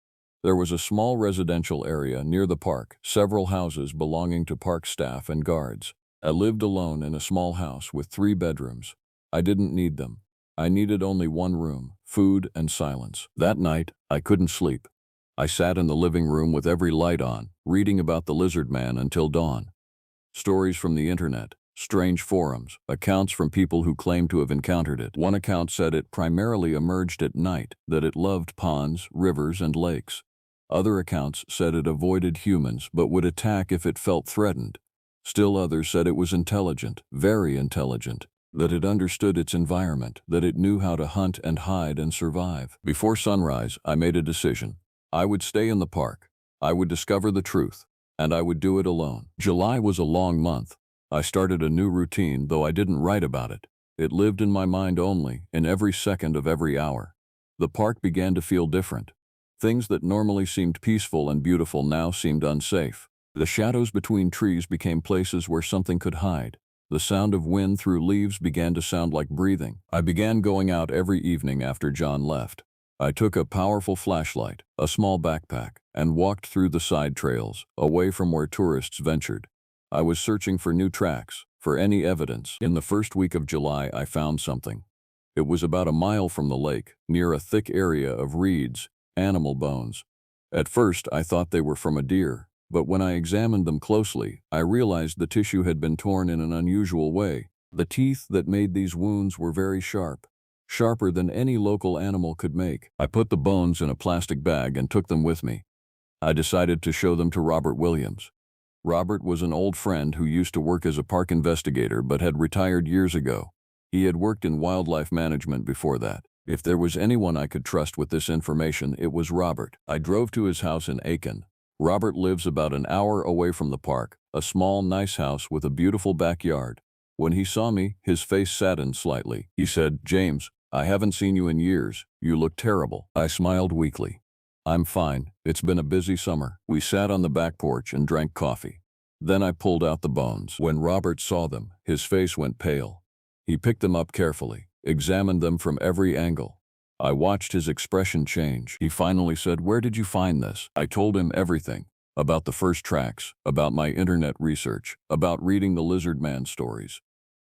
A: There was a small residential area near the park, several houses belonging to park staff and guards. I lived alone in a small house with 3 bedrooms. I didn't need them. I needed only one room, food and silence. That night, I couldn't sleep. I sat in the living room with every light on, reading about the lizard man until dawn. Stories from the internet, strange forums, accounts from people who claim to have encountered it. One account said it primarily emerged at night, that it loved ponds, rivers, and lakes. Other accounts said it avoided humans but would attack if it felt threatened. Still others said it was intelligent, very intelligent, that it understood its environment, that it knew how to hunt and hide and survive. Before sunrise, I made a decision. I would stay in the park. I would discover the truth, and I would do it alone. July was a long month. I started a new routine, though I didn't write about it. It lived in my mind only, in every second of every hour. The park began to feel different. Things that normally seemed peaceful and beautiful now seemed unsafe. The shadows between trees became places where something could hide. The sound of wind through leaves began to sound like breathing. I began going out every evening after John left. I took a powerful flashlight, a small backpack, and walked through the side trails, away from where tourists ventured. I was searching for new tracks, for any evidence. In the first week of July, I found something. It was about a mile from the lake, near a thick area of reeds, animal bones. At first, I thought they were from a deer, but when I examined them closely, I realized the tissue had been torn in an unusual way. The teeth that made these wounds were very sharp. Sharper than any local animal could make. I put the bones in a plastic bag and took them with me. I decided to show them to Robert Williams. Robert was an old friend who used to work as a park investigator but had retired years ago. He had worked in wildlife management before that. If there was anyone I could trust with this information, it was Robert. I drove to his house in Aiken. Robert lives about an hour away from the park, a small, nice house with a beautiful backyard. When he saw me, his face saddened slightly. He said, "James, I haven't seen you in years. You look terrible." I smiled weakly. "I'm fine. It's been a busy summer." We sat on the back porch and drank coffee. Then I pulled out the bones. When Robert saw them, his face went pale. He picked them up carefully, examined them from every angle. I watched his expression change. He finally said, "Where did you find this?" I told him everything. About the first tracks, about my internet research, about reading the lizard man stories.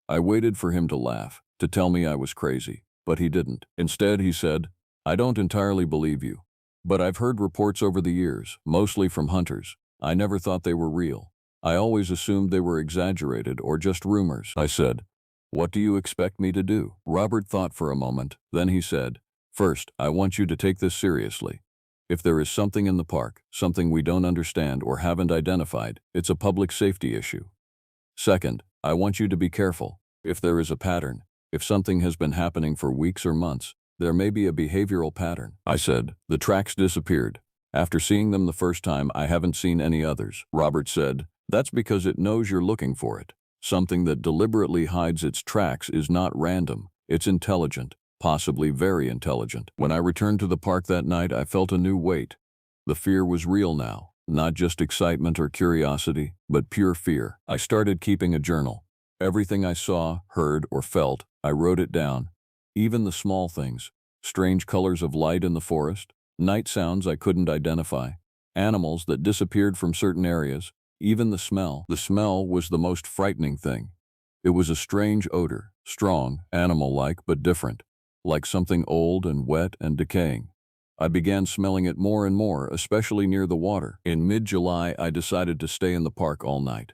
A: I waited for him to laugh, to tell me I was crazy. But he didn't. Instead, he said, "I don't entirely believe you. But I've heard reports over the years, mostly from hunters. I never thought they were real. I always assumed they were exaggerated or just rumors." I said, "What do you expect me to do?" Robert thought for a moment. Then he said, "First, I want you to take this seriously. If there is something in the park, something we don't understand or haven't identified, it's a public safety issue. Second, I want you to be careful. If there is a pattern, if something has been happening for weeks or months, there may be a behavioral pattern." I said, "The tracks disappeared. After seeing them the first time, I haven't seen any others." Robert said, "That's because it knows you're looking for it. Something that deliberately hides its tracks is not random, it's intelligent. possibly very intelligent. When I returned to the park that night, I felt a new weight. The fear was real now, not just excitement or curiosity, but pure fear. I started keeping a journal. Everything I saw, heard, or felt, I wrote it down. Even the small things, strange colors of light in the forest, night sounds I couldn't identify, animals that disappeared from certain areas, even the smell. The smell was the most frightening thing. It was a strange odor, strong, animal-like, but different, like something old and wet and decaying. I began smelling it more and more, especially near the water. In mid-July, I decided to stay in the park all night.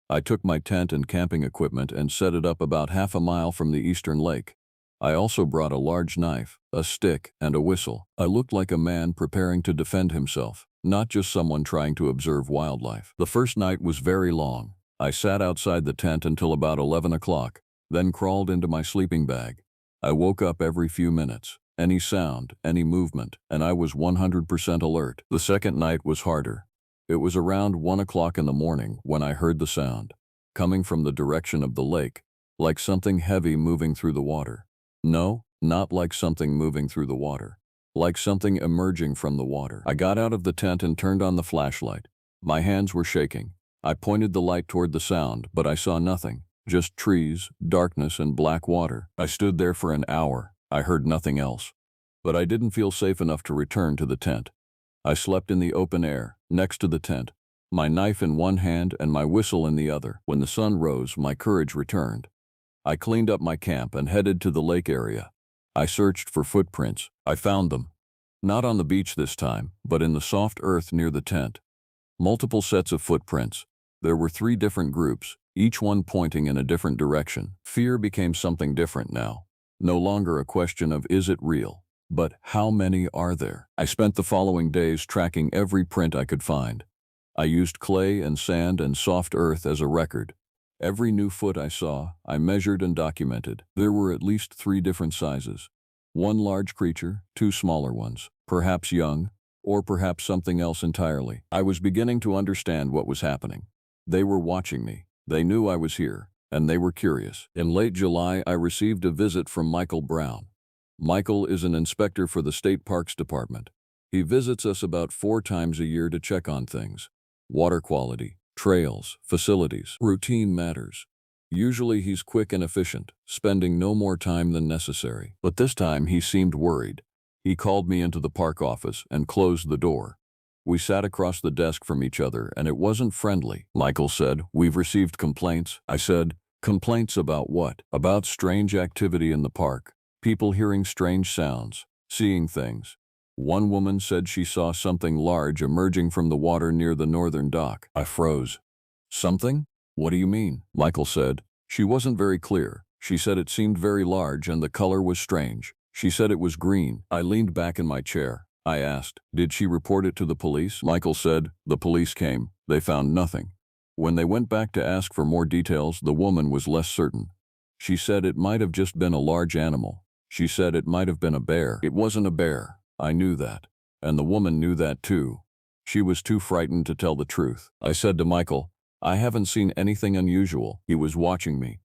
A: I took my tent and camping equipment and set it up about half a mile from the eastern lake. I also brought a large knife, a stick, and a whistle. I looked like a man preparing to defend himself, not just someone trying to observe wildlife. The first night was very long. I sat outside the tent until about 11 o'clock, then crawled into my sleeping bag. I woke up every few minutes. Any sound, any movement, and I was 100% alert. The second night was harder. It was around 1 o'clock in the morning when I heard the sound, coming from the direction of the lake, like something heavy moving through the water. No, not like something moving through the water. Like something emerging from the water. I got out of the tent and turned on the flashlight. My hands were shaking. I pointed the light toward the sound, but I saw nothing. Just trees, darkness, and black water. I stood there for an hour. I heard nothing else. But I didn't feel safe enough to return to the tent. I slept in the open air, next to the tent, my knife in one hand and my whistle in the other. When the sun rose, my courage returned. I cleaned up my camp and headed to the lake area. I searched for footprints. I found them. Not on the beach this time, but in the soft earth near the tent. Multiple sets of footprints. There were 3 different groups, each one pointing in a different direction. Fear became something different now. No longer a question of is it real, but how many are there? I spent the following days tracking every print I could find. I used clay and sand and soft earth as a record. Every new foot I saw, I measured and documented. There were at least 3 different sizes. 1 large creature, 2 smaller ones, perhaps young, or perhaps something else entirely. I was beginning to understand what was happening. They were watching me. They knew I was here, and they were curious. In late July, I received a visit from Michael Brown. Michael is an inspector for the State Parks Department. He visits us about 4 times a year to check on things. Water quality, trails, facilities, routine matters. Usually he's quick and efficient, spending no more time than necessary. But this time he seemed worried. He called me into the park office and closed the door. We sat across the desk from each other and it wasn't friendly. Michael said, "We've received complaints." I said, "Complaints about what?" "About strange activity in the park. People hearing strange sounds, seeing things. One woman said she saw something large emerging from the water near the northern dock." I froze. "Something? What do you mean?" Michael said. "She wasn't very clear. She said it seemed very large and the color was strange. She said it was green." I leaned back in my chair. I asked, "Did she report it to the police?" Michael said, "The police came. They found nothing. When they went back to ask for more details, the woman was less certain. She said it might have just been a large animal. She said it might have been a bear." It wasn't a bear. I knew that. And the woman knew that too. She was too frightened to tell the truth. I said to Michael, "I haven't seen anything unusual." He was watching me.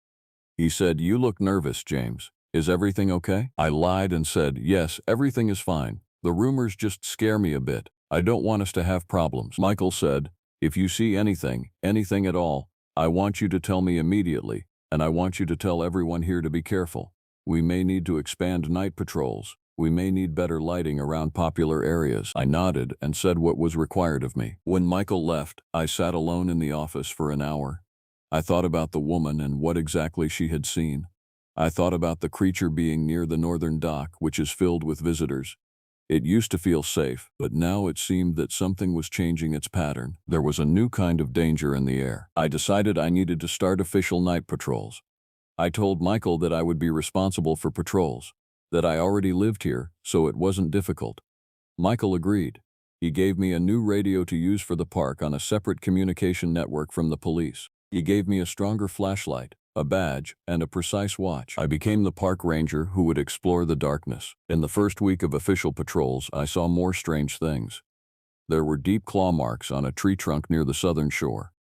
A: He said, "You look nervous, James. Is everything okay?" I lied and said, "Yes, everything is fine. The rumors just scare me a bit. I don't want us to have problems." Michael said, "If you see anything, anything at all, I want you to tell me immediately, and I want you to tell everyone here to be careful. We may need to expand night patrols. We may need better lighting around popular areas." I nodded and said what was required of me. When Michael left, I sat alone in the office for an hour. I thought about the woman and what exactly she had seen. I thought about the creature being near the northern dock, which is filled with visitors. It used to feel safe, but now it seemed that something was changing its pattern. There was a new kind of danger in the air. I decided I needed to start official night patrols. I told Michael that I would be responsible for patrols, that I already lived here, so it wasn't difficult. Michael agreed. He gave me a new radio to use for the park on a separate communication network from the police. He gave me a stronger flashlight, a badge, and a precise watch. I became the park ranger who would explore the darkness. In the first week of official patrols, I saw more strange things. There were deep claw marks on a tree trunk near the southern shore.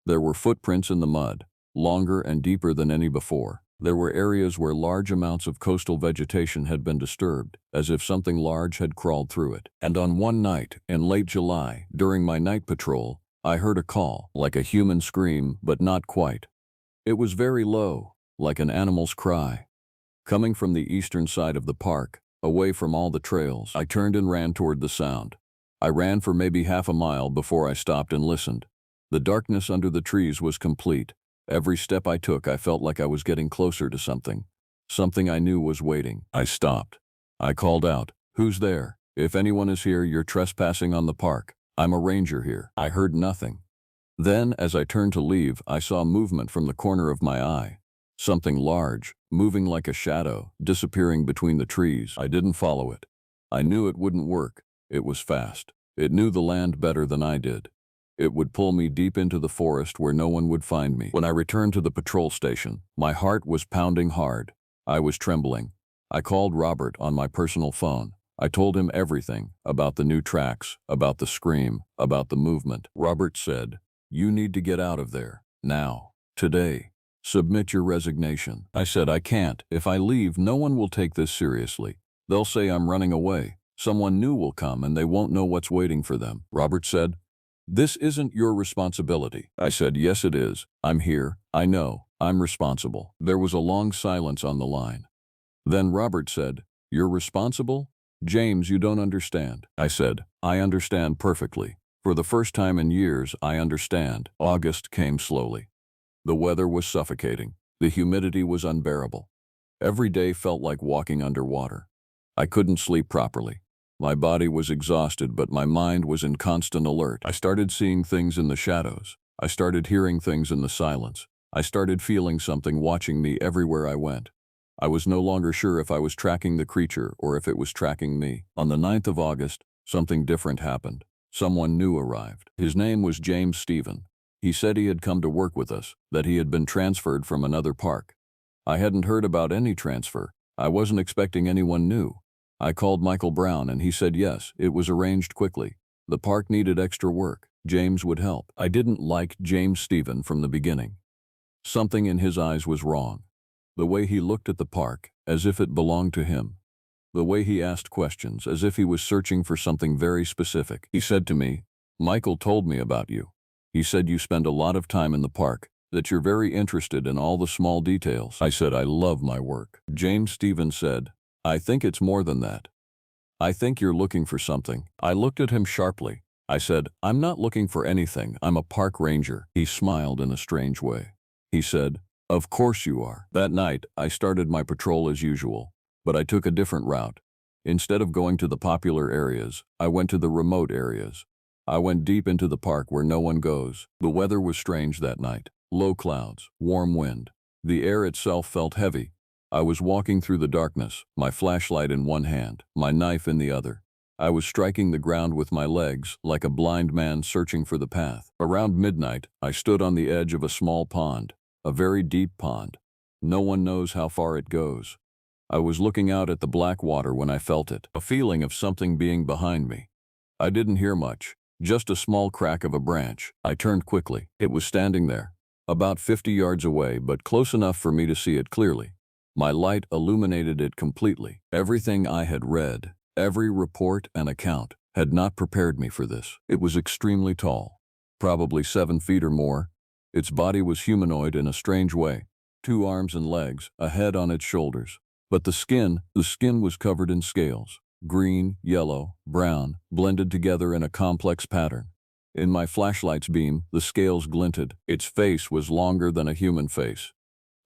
A: There were footprints in the mud, longer and deeper than any before. There were areas where large amounts of coastal vegetation had been disturbed, as if something large had crawled through it. And on one night, in late July, during my night patrol, I heard a call, like a human scream, but not quite. It was very low, like an animal's cry. Coming from the eastern side of the park, away from all the trails, I turned and ran toward the sound. I ran for maybe half a mile before I stopped and listened. The darkness under the trees was complete. Every step I took, I felt like I was getting closer to something. Something I knew was waiting. I stopped. I called out, "Who's there? If anyone is here, you're trespassing on the park. I'm a ranger here." I heard nothing. Then, as I turned to leave, I saw movement from the corner of my eye. Something large, moving like a shadow, disappearing between the trees. I didn't follow it. I knew it wouldn't work. It was fast. It knew the land better than I did. It would pull me deep into the forest where no one would find me. When I returned to the patrol station, my heart was pounding hard. I was trembling. I called Robert on my personal phone. I told him everything, about the new tracks, about the scream, about the movement. Robert said, "You need to get out of there. Now. Today. Submit your resignation." I said, "I can't. If I leave, no one will take this seriously. They'll say I'm running away. Someone new will come and they won't know what's waiting for them." Robert said, "This isn't your responsibility." I said, "Yes, it is. I'm here. I know. I'm responsible." There was a long silence on the line. Then Robert said, "You're responsible? James, you don't understand." I said, "I understand perfectly. For the first time in years, I understand." August came slowly. The weather was suffocating. The humidity was unbearable. Every day felt like walking underwater. I couldn't sleep properly. My body was exhausted, but my mind was in constant alert. I started seeing things in the shadows. I started hearing things in the silence. I started feeling something watching me everywhere I went. I was no longer sure if I was tracking the creature or if it was tracking me. On the 9th of August, something different happened. Someone new arrived. His name was James Stephen. He said he had come to work with us, that he had been transferred from another park. I hadn't heard about any transfer. I wasn't expecting anyone new. I called Michael Brown and he said yes, it was arranged quickly. The park needed extra work. James would help. I didn't like James Stephen from the beginning. Something in his eyes was wrong. The way he looked at the park, as if it belonged to him. The way he asked questions, as if he was searching for something very specific. He said to me, "Michael told me about you. He said you spend a lot of time in the park, that you're very interested in all the small details." I said, "I love my work." James Stephen said, "I think it's more than that. I think you're looking for something." I looked at him sharply. I said, "I'm not looking for anything. I'm a park ranger." He smiled in a strange way. He said, "Of course you are." That night, I started my patrol as usual, but I took a different route. Instead of going to the popular areas, I went to the remote areas. I went deep into the park where no one goes. The weather was strange that night. Low clouds, warm wind. The air itself felt heavy. I was walking through the darkness, my flashlight in one hand, my knife in the other. I was striking the ground with my legs, like a blind man searching for the path. Around midnight, I stood on the edge of a small pond, a very deep pond. No one knows how far it goes. I was looking out at the black water when I felt it, a feeling of something being behind me. I didn't hear much, just a small crack of a branch. I turned quickly. It was standing there, about 50 yards away, but close enough for me to see it clearly. My light illuminated it completely. Everything I had read, every report and account, had not prepared me for this. It was extremely tall, probably 7 feet or more. Its body was humanoid in a strange way, 2 arms and legs, a head on its shoulders. But the skin was covered in scales, green, yellow, brown, blended together in a complex pattern. In my flashlight's beam, the scales glinted. Its face was longer than a human face.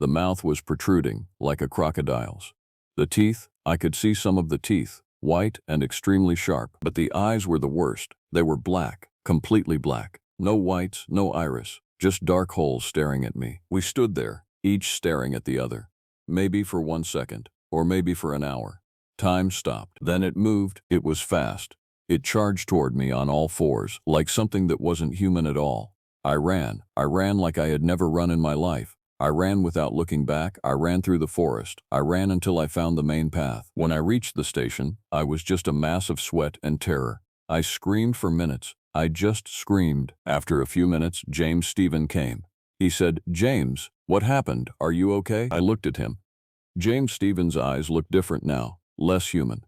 A: The mouth was protruding, like a crocodile's. The teeth, I could see some of the teeth, white and extremely sharp, but the eyes were the worst. They were black, completely black. No whites, no iris, just dark holes staring at me. We stood there, each staring at the other. Maybe for 1 second, or maybe for an hour. Time stopped. Then it moved. It was fast. It charged toward me on all fours, like something that wasn't human at all. I ran like I had never run in my life. I ran without looking back. I ran through the forest. I ran until I found the main path. When I reached the station, I was just a mass of sweat and terror. I screamed for minutes. I just screamed. After a few minutes, James Stephen came. He said, "James, What happened? Are you okay? I looked at him. James Stevens' eyes looked different now, less human.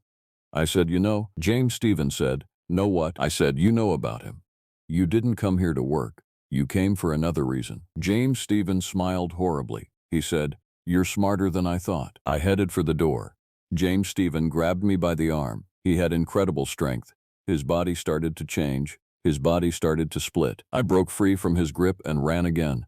A: I said, you know, James Stevens said, know what? I said, you know about him. You didn't come here to work. You came for another reason. James Stevens smiled horribly. He said, you're smarter than I thought. I headed for the door. James Stevens grabbed me by the arm. He had incredible strength. His body started to change. His body started to split. I broke free from his grip and ran again.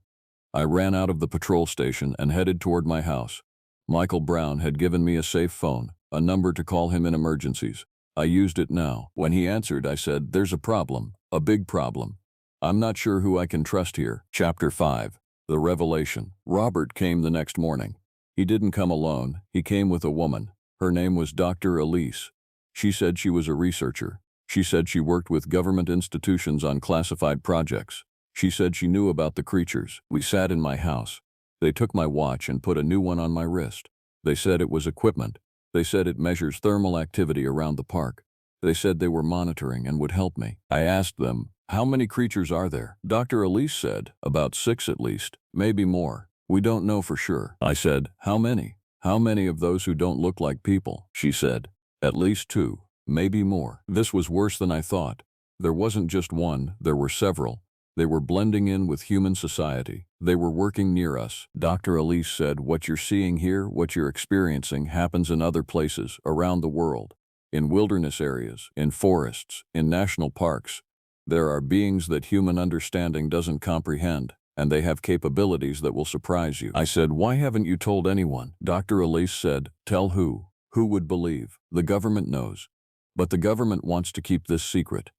A: I ran out of the patrol station and headed toward my house. Michael Brown had given me a safe phone, a number to call him in emergencies. I used it now. When he answered, I said, there's a problem, a big problem. I'm not sure who I can trust here. Chapter 5. The Revelation. Robert came the next morning. He didn't come alone. He came with a woman. Her name was Dr. Elise. She said she was a researcher. She said she worked with government institutions on classified projects. She said she knew about the creatures. We sat in my house. They took my watch and put a new one on my wrist. They said it was equipment. They said it measures thermal activity around the park. They said they were monitoring and would help me. I asked them, how many creatures are there? Dr. Elise said, about 6 at least, maybe more. We don't know for sure. I said, how many? How many of those who don't look like people? She said, at least 2, maybe more. This was worse than I thought. There wasn't just one, there were several. They were blending in with human society. They were working near us. Dr. Elise said, what you're seeing here, what you're experiencing, happens in other places around the world. In wilderness areas, in forests, in national parks. There are beings that human understanding doesn't comprehend, and they have capabilities that will surprise you. I said, why haven't you told anyone? Dr. Elise said, tell who? Who would believe? The government knows. But the government wants to keep this secret.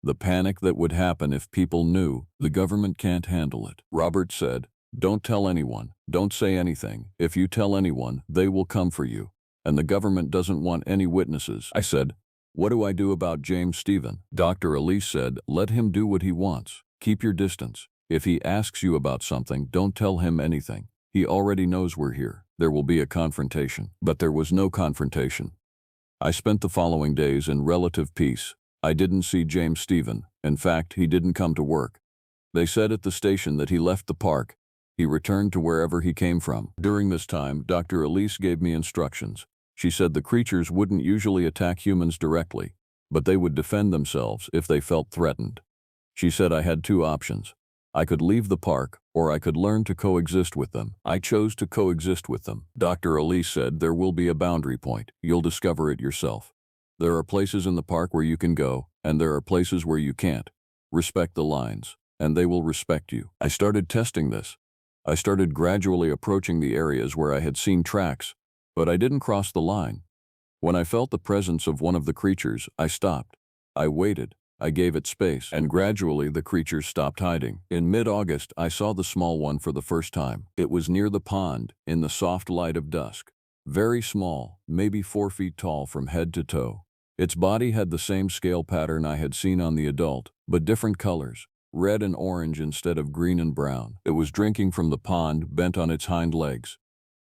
A: The panic that would happen if people knew, the government can't handle it. Robert said, don't tell anyone, don't say anything. If you tell anyone, they will come for you. And the government doesn't want any witnesses. I said, what do I do about James Stevens? Dr. Elise said, let him do what he wants. Keep your distance. If he asks you about something, don't tell him anything. He already knows we're here. There will be a confrontation. But there was no confrontation. I spent the following days in relative peace. I didn't see James Stevens. In fact, he didn't come to work. They said at the station that he left the park. He returned to wherever he came from. During this time, Dr. Elise gave me instructions. She said the creatures wouldn't usually attack humans directly, but they would defend themselves if they felt threatened. She said I had 2 options. I could leave the park, or I could learn to coexist with them. I chose to coexist with them. Dr. Elise said there will be a boundary point. You'll discover it yourself. There are places in the park where you can go, and there are places where you can't. Respect the lines, and they will respect you. I started testing this. I started gradually approaching the areas where I had seen tracks, but I didn't cross the line. When I felt the presence of one of the creatures, I stopped. I waited. I gave it space, and gradually the creatures stopped hiding. In mid-August, I saw the small one for the first time. It was near the pond, in the soft light of dusk. Very small, maybe 4 feet tall from head to toe. Its body had the same scale pattern I had seen on the adult, but different colors, red and orange instead of green and brown. It was drinking from the pond, bent on its hind legs.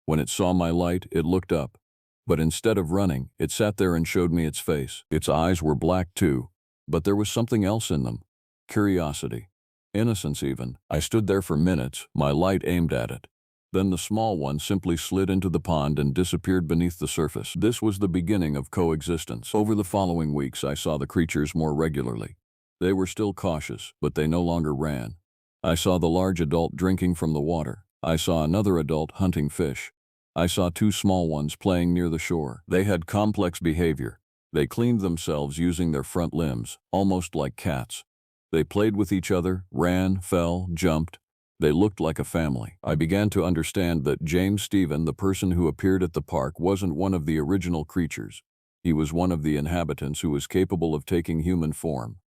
A: When it saw my light, it looked up. But instead of running, it sat there and showed me its face. Its eyes were black too, but there was something else in them. Curiosity. Innocence even. I stood there for minutes, my light aimed at it. Then the small one simply slid into the pond and disappeared beneath the surface. This was the beginning of coexistence. Over the following weeks, I saw the creatures more regularly. They were still cautious, but they no longer ran. I saw the large adult drinking from the water. I saw another adult hunting fish. I saw 2 small ones playing near the shore. They had complex behavior. They cleaned themselves using their front limbs, almost like cats. They played with each other, ran, fell, jumped. They looked like a family. I began to understand that James Stevens, the person who appeared at the park, wasn't one of the original creatures. He was one of the inhabitants who was capable of taking human form.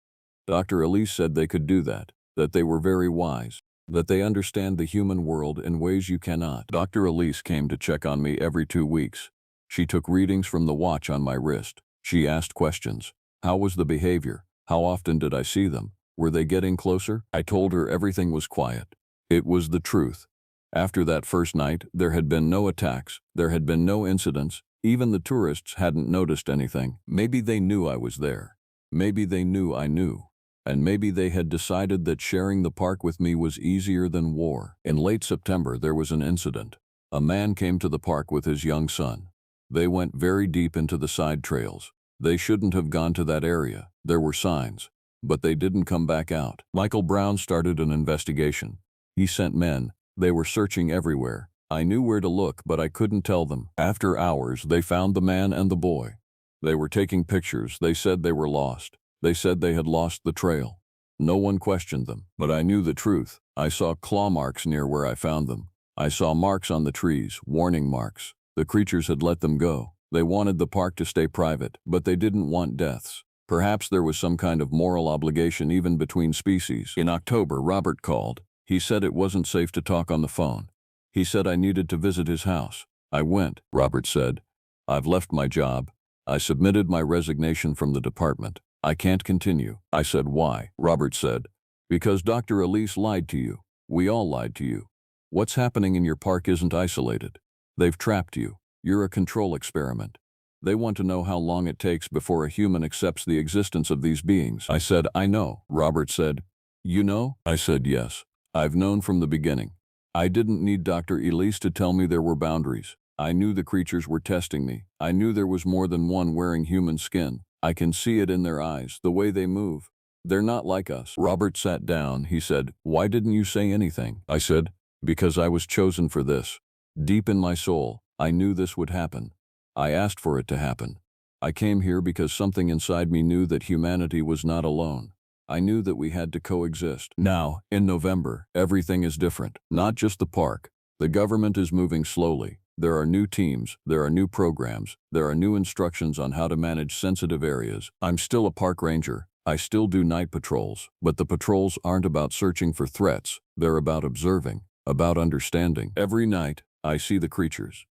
A: Dr. Elise said they could do that they were very wise, that they understand the human world in ways you cannot. Dr. Elise came to check on me every 2 weeks. She took readings from the watch on my wrist. She asked questions. How was the behavior? How often did I see them? Were they getting closer? I told her everything was quiet. It was the truth. After that first night, there had been no attacks. There had been no incidents. Even the tourists hadn't noticed anything. Maybe they knew I was there. Maybe they knew I knew. And maybe they had decided that sharing the park with me was easier than war. In late September, there was an incident. A man came to the park with his young son. They went very deep into the side trails. They shouldn't have gone to that area. There were signs. But they didn't come back out. Michael Brown started an investigation. He sent men. They were searching everywhere. I knew where to look, but I couldn't tell them. After hours, they found the man and the boy. They were taking pictures. They said they were lost. They said they had lost the trail. No one questioned them, but I knew the truth. I saw claw marks near where I found them. I saw marks on the trees, warning marks. The creatures had let them go. They wanted the park to stay private, but they didn't want deaths. Perhaps there was some kind of moral obligation even between species. In October, Robert called. He said it wasn't safe to talk on the phone. He said I needed to visit his house. I went. Robert said, "I've left my job. I submitted my resignation from the department. I can't continue." I said, "Why?" Robert said, "Because Dr. Elise lied to you. We all lied to you. What's happening in your park isn't isolated. They've trapped you. You're a control experiment. They want to know how long it takes before a human accepts the existence of these beings." I said, "I know." Robert said, "You know?" I said, "Yes. I've known from the beginning. I didn't need Dr. Elise to tell me there were boundaries. I knew the creatures were testing me. I knew there was more than one wearing human skin. I can see it in their eyes, the way they move. They're not like us." Robert sat down. He said, "Why didn't you say anything?" I said, "Because I was chosen for this. Deep in my soul, I knew this would happen. I asked for it to happen. I came here because something inside me knew that humanity was not alone. I knew that we had to coexist." Now, in November, everything is different. Not just the park. The government is moving slowly. There are new teams, there are new programs, there are new instructions on how to manage sensitive areas. I'm still a park ranger. I still do night patrols, but the patrols aren't about searching for threats. They're about observing, about understanding. Every night, I see the creatures.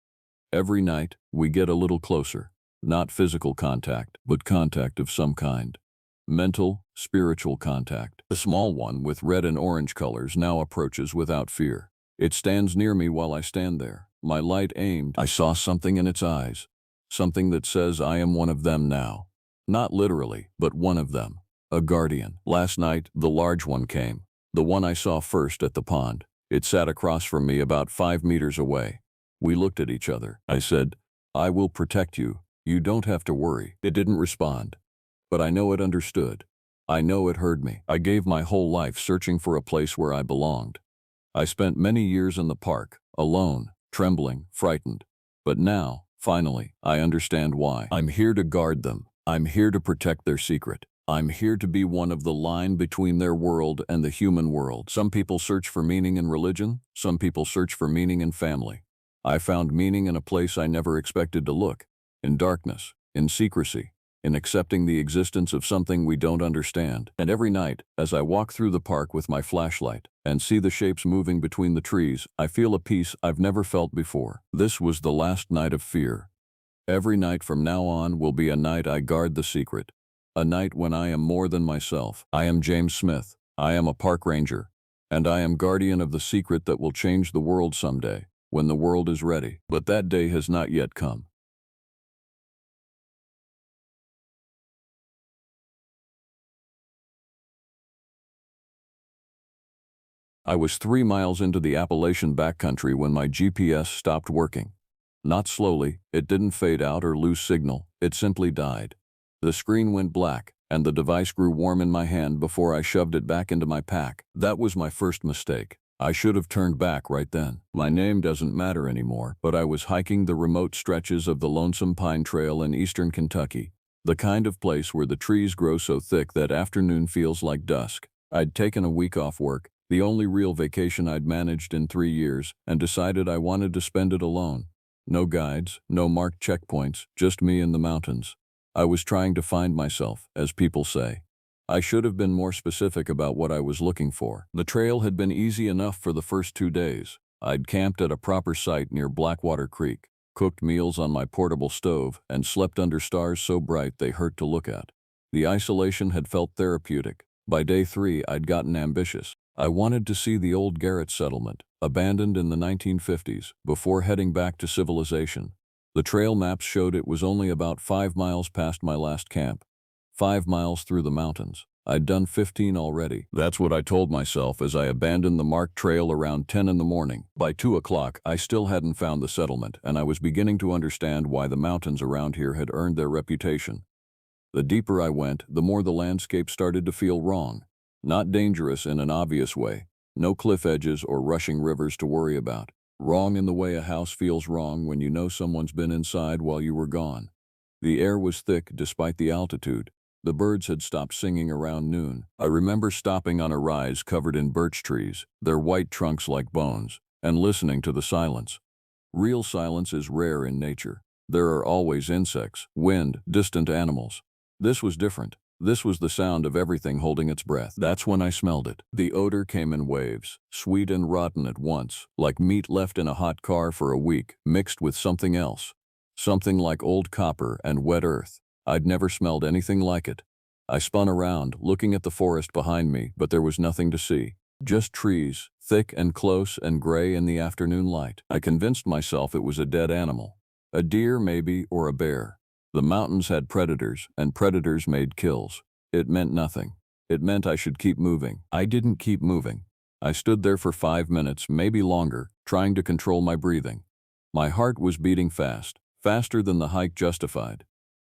A: Every night, we get a little closer. Not physical contact, but contact of some kind. Mental, spiritual contact. A small one with red and orange colors now approaches without fear. It stands near me while I stand there, my light aimed. I saw something in its eyes. Something that says I am one of them now. Not literally, but one of them. A guardian. Last night, the large one came. The one I saw first at the pond. It sat across from me about 5 meters away. We looked at each other. I said, "I will protect you. You don't have to worry." It didn't respond. But I know it understood. I know it heard me. I gave my whole life searching for a place where I belonged. I spent many years in the park, alone, trembling, frightened. But now, finally, I understand why. I'm here to guard them. I'm here to protect their secret. I'm here to be one of the line between their world and the human world. Some people search for meaning in religion. Some people search for meaning in family. I found meaning in a place I never expected to look. In darkness, in secrecy, in accepting the existence of something we don't understand. And every night, as I walk through the park with my flashlight and see the shapes moving between the trees, I feel a peace I've never felt before. This was the last night of fear. Every night from now on will be a night I guard the secret. A night when I am more than myself. I am James Smith. I am a park ranger. And I am guardian of the secret that will change the world someday, when the world is ready. But that day has not yet come. I was 3 miles into the Appalachian backcountry when my GPS stopped working. Not slowly, it didn't fade out or lose signal, it simply died. The screen went black, and the device grew warm in my hand before I shoved it back into my pack. That was my first mistake. I should have turned back right then. My name doesn't matter anymore, but I was hiking the remote stretches of the Lonesome Pine Trail in eastern Kentucky, the kind of place where the trees grow so thick that afternoon feels like dusk. I'd taken a week off work, the only real vacation I'd managed in 3 years, and decided I wanted to spend it alone. No guides, no marked checkpoints, just me in the mountains. I was trying to find myself, as people say. I should have been more specific about what I was looking for. The trail had been easy enough for the first 2 days. I'd camped at a proper site near Blackwater Creek, cooked meals on my portable stove, and slept under stars so bright they hurt to look at. The isolation had felt therapeutic. By day 3, I'd gotten ambitious. I wanted to see the old Garrett settlement, abandoned in the 1950s, before heading back to civilization. The trail maps showed it was only about 5 miles past my last camp. 5 miles through the mountains. I'd done 15 already. That's what I told myself as I abandoned the marked trail around 10 in the morning. By 2 o'clock, I still hadn't found the settlement, and I was beginning to understand why the mountains around here had earned their reputation. The deeper I went, the more the landscape started to feel wrong. Not dangerous in an obvious way. No cliff edges or rushing rivers to worry about. Wrong in the way a house feels wrong when you know someone's been inside while you were gone. The air was thick despite the altitude. The birds had stopped singing around noon. I remember stopping on a rise covered in birch trees, their white trunks like bones, and listening to the silence. Real silence is rare in nature. There are always insects, wind, distant animals. This was different. This was the sound of everything holding its breath. That's when I smelled it. The odor came in waves, sweet and rotten at once, like meat left in a hot car for a week, mixed with something else. Something like old copper and wet earth. I'd never smelled anything like it. I spun around, looking at the forest behind me, but there was nothing to see. Just trees, thick and close and gray in the afternoon light. I convinced myself it was a dead animal. A deer, maybe, or a bear. The mountains had predators, and predators made kills. It meant nothing. It meant I should keep moving. I didn't keep moving. I stood there for 5 minutes, maybe longer, trying to control my breathing. My heart was beating fast, faster than the hike justified.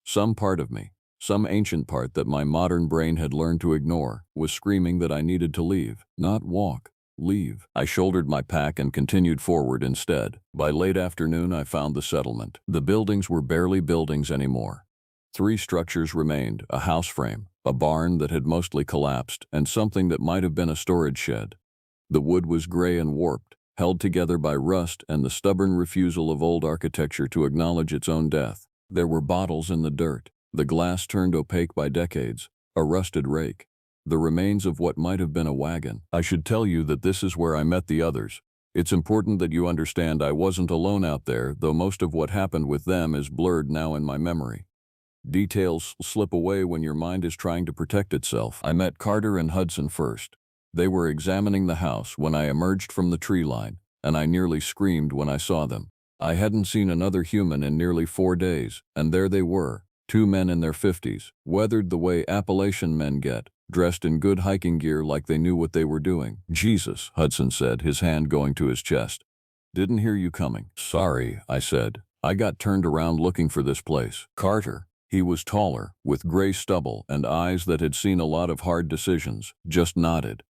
A: Some part of me, some ancient part that my modern brain had learned to ignore, was screaming that I needed to leave, not walk. Leave. I shouldered my pack and continued forward instead. By late afternoon, I found the settlement. The buildings were barely buildings anymore. 3 structures remained: a house frame, a barn that had mostly collapsed, and something that might have been a storage shed. The wood was gray and warped, held together by rust and the stubborn refusal of old architecture to acknowledge its own death. There were bottles in the dirt, the glass turned opaque by decades, a rusted rake. The remains of what might have been a wagon. I should tell you that this is where I met the others. It's important that you understand I wasn't alone out there, though most of what happened with them is blurred now in my memory. Details slip away when your mind is trying to protect itself. I met Carter and Hudson first. They were examining the house when I emerged from the tree line, and I nearly screamed when I saw them. I hadn't seen another human in nearly 4 days, and there they were, 2 men in their 50s, weathered the way Appalachian men get, dressed in good hiking gear like they knew what they were doing. "Jesus," Hudson said, his hand going to his chest. "Didn't hear you coming." "Sorry," I said. "I got turned around looking for this place." Carter, he was taller, with gray stubble and eyes that had seen a lot of hard decisions, just nodded.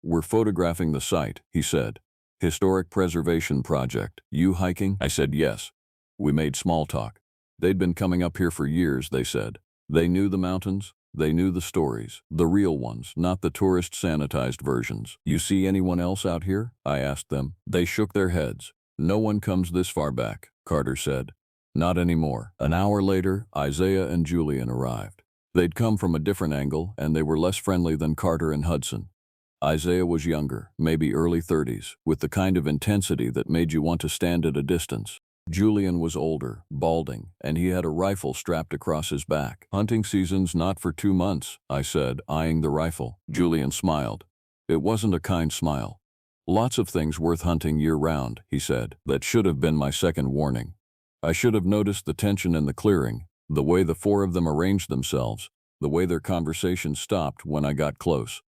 A: "We're photographing the site," he said. "Historic Preservation Project. You hiking?" I said yes. We made small talk. They'd been coming up here for years, they said. They knew the mountains. They knew the stories, the real ones, not the tourist sanitized versions. "You see anyone else out here?" I asked them. They shook their heads. "No one comes this far back," Carter said. "Not anymore." An hour later, Isaiah and Julian arrived. They'd come from a different angle, and they were less friendly than Carter and Hudson. Isaiah was younger, maybe early 30s, with the kind of intensity that made you want to stand at a distance. Julian was older, balding, and he had a rifle strapped across his back. "Hunting season's not for 2 months, I said, eyeing the rifle. Julian smiled. It wasn't a kind smile. "Lots of things worth hunting year-round," he said. That should have been my second warning. I should have noticed the tension in the clearing, the way the 4 of them arranged themselves, the way their conversation stopped when I got close.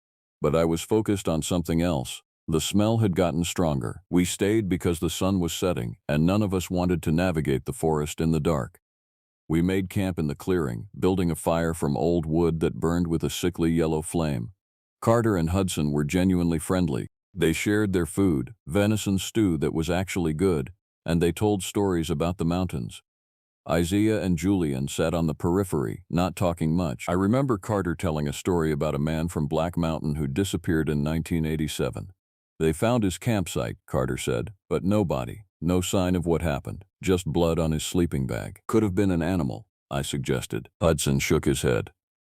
A: But I was focused on something else. The smell had gotten stronger. We stayed because the sun was setting, and none of us wanted to navigate the forest in the dark. We made camp in the clearing, building a fire from old wood that burned with a sickly yellow flame. Carter and Hudson were genuinely friendly. They shared their food, venison stew that was actually good, and they told stories about the mountains. Isaiah and Julian sat on the periphery, not talking much. I remember Carter telling a story about a man from Black Mountain who disappeared in 1987. They found his campsite, Carter said, but no body, no sign of what happened, just blood on his sleeping bag. "Could have been an animal," I suggested. Hudson shook his head.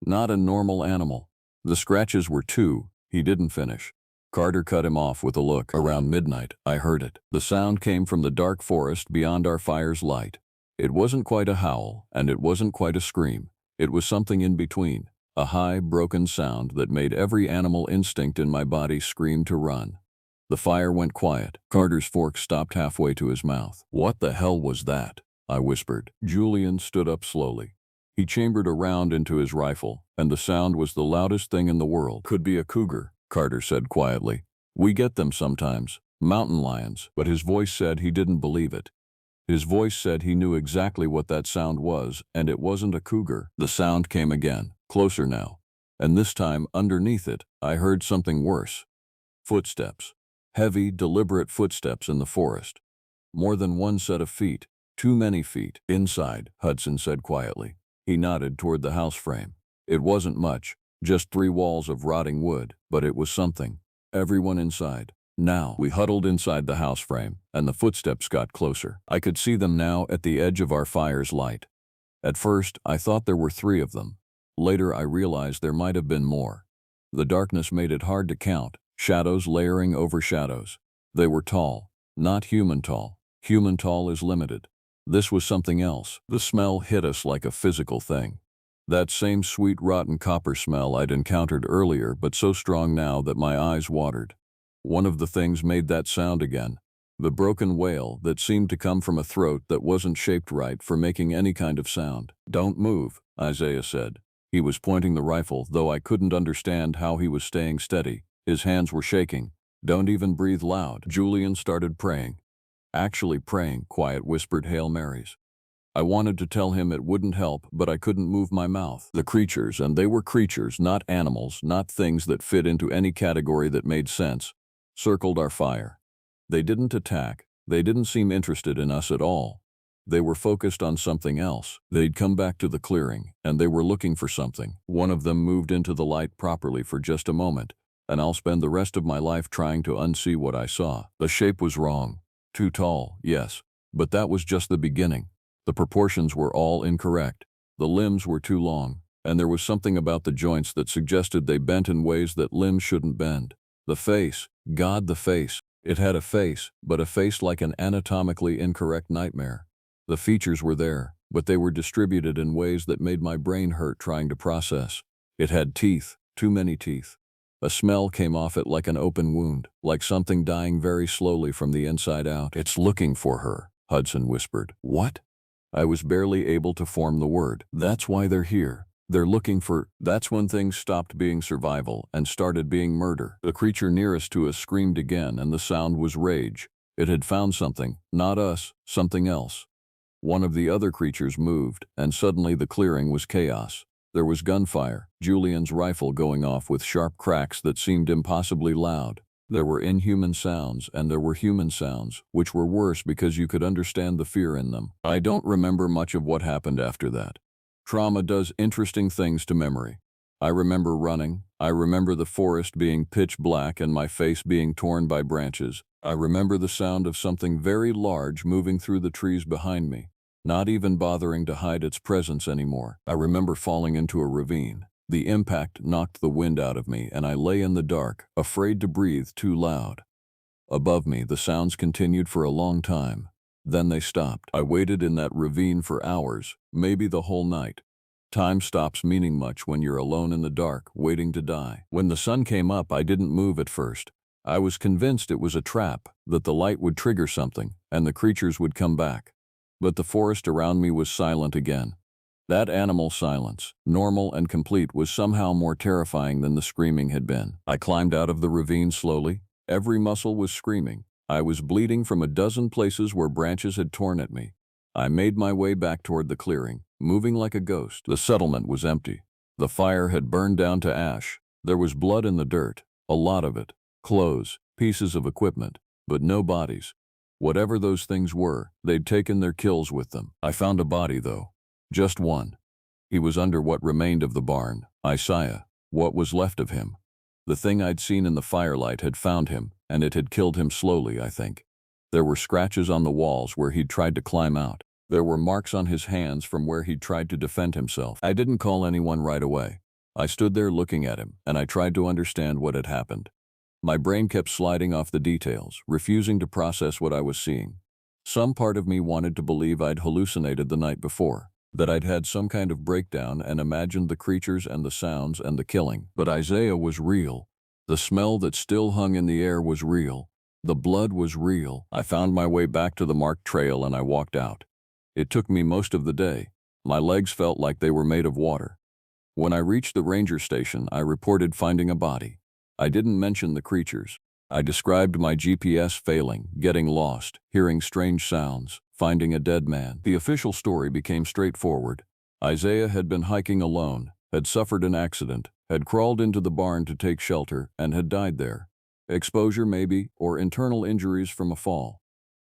A: "Not a normal animal. The scratches were 2, he didn't finish." Carter cut him off with a look. Around midnight, I heard it. The sound came from the dark forest beyond our fire's light. It wasn't quite a howl, and it wasn't quite a scream. It was something in between, a high, broken sound that made every animal instinct in my body scream to run. The fire went quiet. Carter's fork stopped halfway to his mouth. "What the hell was that?" I whispered. Julian stood up slowly. He chambered a round into his rifle, and the sound was the loudest thing in the world. Could be a cougar, Carter said quietly. We get them sometimes, mountain lions, but his voice said he didn't believe it. His voice said he knew exactly what that sound was, and it wasn't a cougar. The sound came again, closer now. And this time, underneath it, I heard something worse. Footsteps. Heavy, deliberate footsteps in the forest. More than one set of feet. Too many feet. Inside, Hudson said quietly. He nodded toward the house frame. It wasn't much, just 3 walls of rotting wood, but it was something. Everyone inside. Now, we huddled inside the house frame, and the footsteps got closer. I could see them now at the edge of our fire's light. At first, I thought there were 3 of them. Later, I realized there might have been more. The darkness made it hard to count, shadows layering over shadows. They were tall, not human tall. Human tall is limited. This was something else. The smell hit us like a physical thing. That same sweet rotten copper smell I'd encountered earlier, but so strong now that my eyes watered. One of the things made that sound again. The broken wail that seemed to come from a throat that wasn't shaped right for making any kind of sound. Don't move, Isaiah said. He was pointing the rifle, though I couldn't understand how he was staying steady. His hands were shaking. Don't even breathe loud. Julian started praying. Actually praying, quiet whispered Hail Marys. I wanted to tell him it wouldn't help, but I couldn't move my mouth. The creatures, and they were creatures, not animals, not things that fit into any category that made sense, circled our fire. They didn't attack. They didn't seem interested in us at all. They were focused on something else. They'd come back to the clearing, and they were looking for something. One of them moved into the light properly for just a moment, and I'll spend the rest of my life trying to unsee what I saw. The shape was wrong. Too tall, yes, but that was just the beginning. The proportions were all incorrect. The limbs were too long, and there was something about the joints that suggested they bent in ways that limbs shouldn't bend. The face, God, the face. It had a face, but a face like an anatomically incorrect nightmare. The features were there, but they were distributed in ways that made my brain hurt trying to process. It had teeth, too many teeth. A smell came off it like an open wound, like something dying very slowly from the inside out. It's looking for her, Hudson whispered. What? I was barely able to form the word. That's why they're here. They're looking for... That's when things stopped being survival and started being murder. The creature nearest to us screamed again, and the sound was rage. It had found something, not us, something else. One of the other creatures moved, and suddenly the clearing was chaos. There was gunfire, Julian's rifle going off with sharp cracks that seemed impossibly loud. There were inhuman sounds, and there were human sounds, which were worse because you could understand the fear in them. I don't remember much of what happened after that. Trauma does interesting things to memory. I remember running. I remember the forest being pitch black and my face being torn by branches. I remember the sound of something very large moving through the trees behind me, not even bothering to hide its presence anymore. I remember falling into a ravine. The impact knocked the wind out of me, and I lay in the dark, afraid to breathe too loud. Above me, the sounds continued for a long time. Then they stopped. I waited in that ravine for hours, maybe the whole night. Time stops meaning much when you're alone in the dark, waiting to die. When the sun came up, I didn't move at first. I was convinced it was a trap, that the light would trigger something, and the creatures would come back. But the forest around me was silent again. That animal silence, normal and complete, was somehow more terrifying than the screaming had been. I climbed out of the ravine slowly. Every muscle was screaming. I was bleeding from a dozen places where branches had torn at me. I made my way back toward the clearing, moving like a ghost. The settlement was empty. The fire had burned down to ash. There was blood in the dirt, a lot of it. Clothes, pieces of equipment, but no bodies. Whatever those things were, they'd taken their kills with them. I found a body, though. Just one. He was under what remained of the barn. Isaiah, what was left of him. The thing I'd seen in the firelight had found him, and it had killed him slowly, I think. There were scratches on the walls where he'd tried to climb out. There were marks on his hands from where he'd tried to defend himself. I didn't call anyone right away. I stood there looking at him, and I tried to understand what had happened. My brain kept sliding off the details, refusing to process what I was seeing. Some part of me wanted to believe I'd hallucinated the night before, that I'd had some kind of breakdown and imagined the creatures and the sounds and the killing. But Isaiah was real. The smell that still hung in the air was real. The blood was real. I found my way back to the marked trail and I walked out. It took me most of the day. My legs felt like they were made of water. When I reached the ranger station, I reported finding a body. I didn't mention the creatures. I described my GPS failing, getting lost, hearing strange sounds, finding a dead man. The official story became straightforward. Isaiah had been hiking alone, had suffered an accident, had crawled into the barn to take shelter, and had died there. Exposure maybe, or internal injuries from a fall.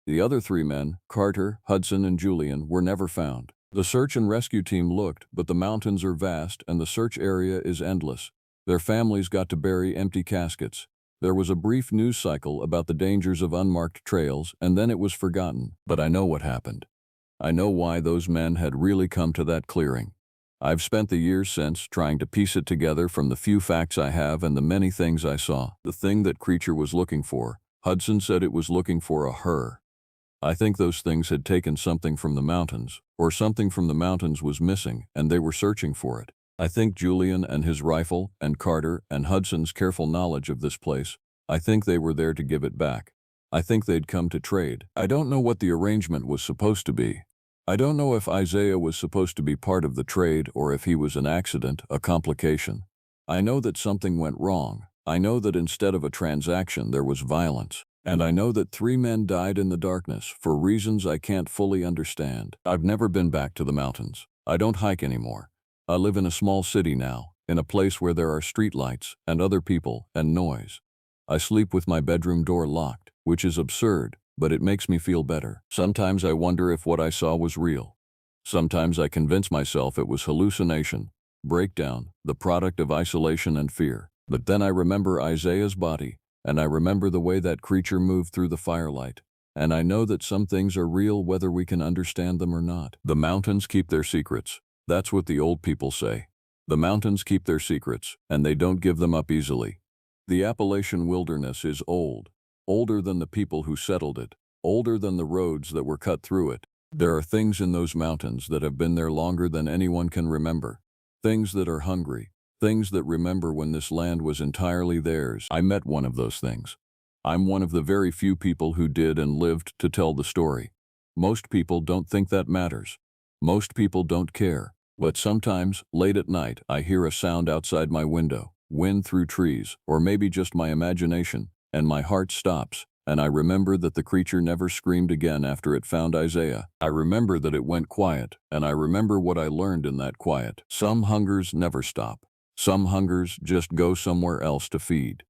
A: The other 3 men, Carter, Hudson, and Julian, were never found. The search and rescue team looked, but the mountains are vast and the search area is endless. Their families got to bury empty caskets. There was a brief news cycle about the dangers of unmarked trails, and then it was forgotten. But I know what happened. I know why those men had really come to that clearing. I've spent the years since trying to piece it together from the few facts I have and the many things I saw. The thing that creature was looking for, Hudson said it was looking for a her. I think those things had taken something from the mountains, or something from the mountains was missing, and they were searching for it. I think Julian and his rifle, and Carter and Hudson's careful knowledge of this place, I think they were there to give it back. I think they'd come to trade. I don't know what the arrangement was supposed to be. I don't know if Isaiah was supposed to be part of the trade or if he was an accident, a complication. I know that something went wrong. I know that instead of a transaction there was violence. And I know that 3 men died in the darkness for reasons I can't fully understand. I've never been back to the mountains. I don't hike anymore. I live in a small city now, in a place where there are streetlights and other people and noise. I sleep with my bedroom door locked, which is absurd, but it makes me feel better. Sometimes I wonder if what I saw was real. Sometimes I convince myself it was hallucination, breakdown, the product of isolation and fear. But then I remember Isaiah's body, and I remember the way that creature moved through the firelight. And I know that some things are real whether we can understand them or not. The mountains keep their secrets. That's what the old people say. The mountains keep their secrets, and they don't give them up easily. The Appalachian wilderness is old, older than the people who settled it, older than the roads that were cut through it. There are things in those mountains that have been there longer than anyone can remember. Things that are hungry. Things that remember when this land was entirely theirs. I met one of those things. I'm one of the very few people who did and lived to tell the story. Most people don't think that matters. Most people don't care. But sometimes, late at night, I hear a sound outside my window, wind through trees, or maybe just my imagination, and my heart stops, and I remember that the creature never screamed again after it found Isaiah. I remember that it went quiet, and I remember what I learned in that quiet. Some hungers never stop. Some hungers just go somewhere else to feed.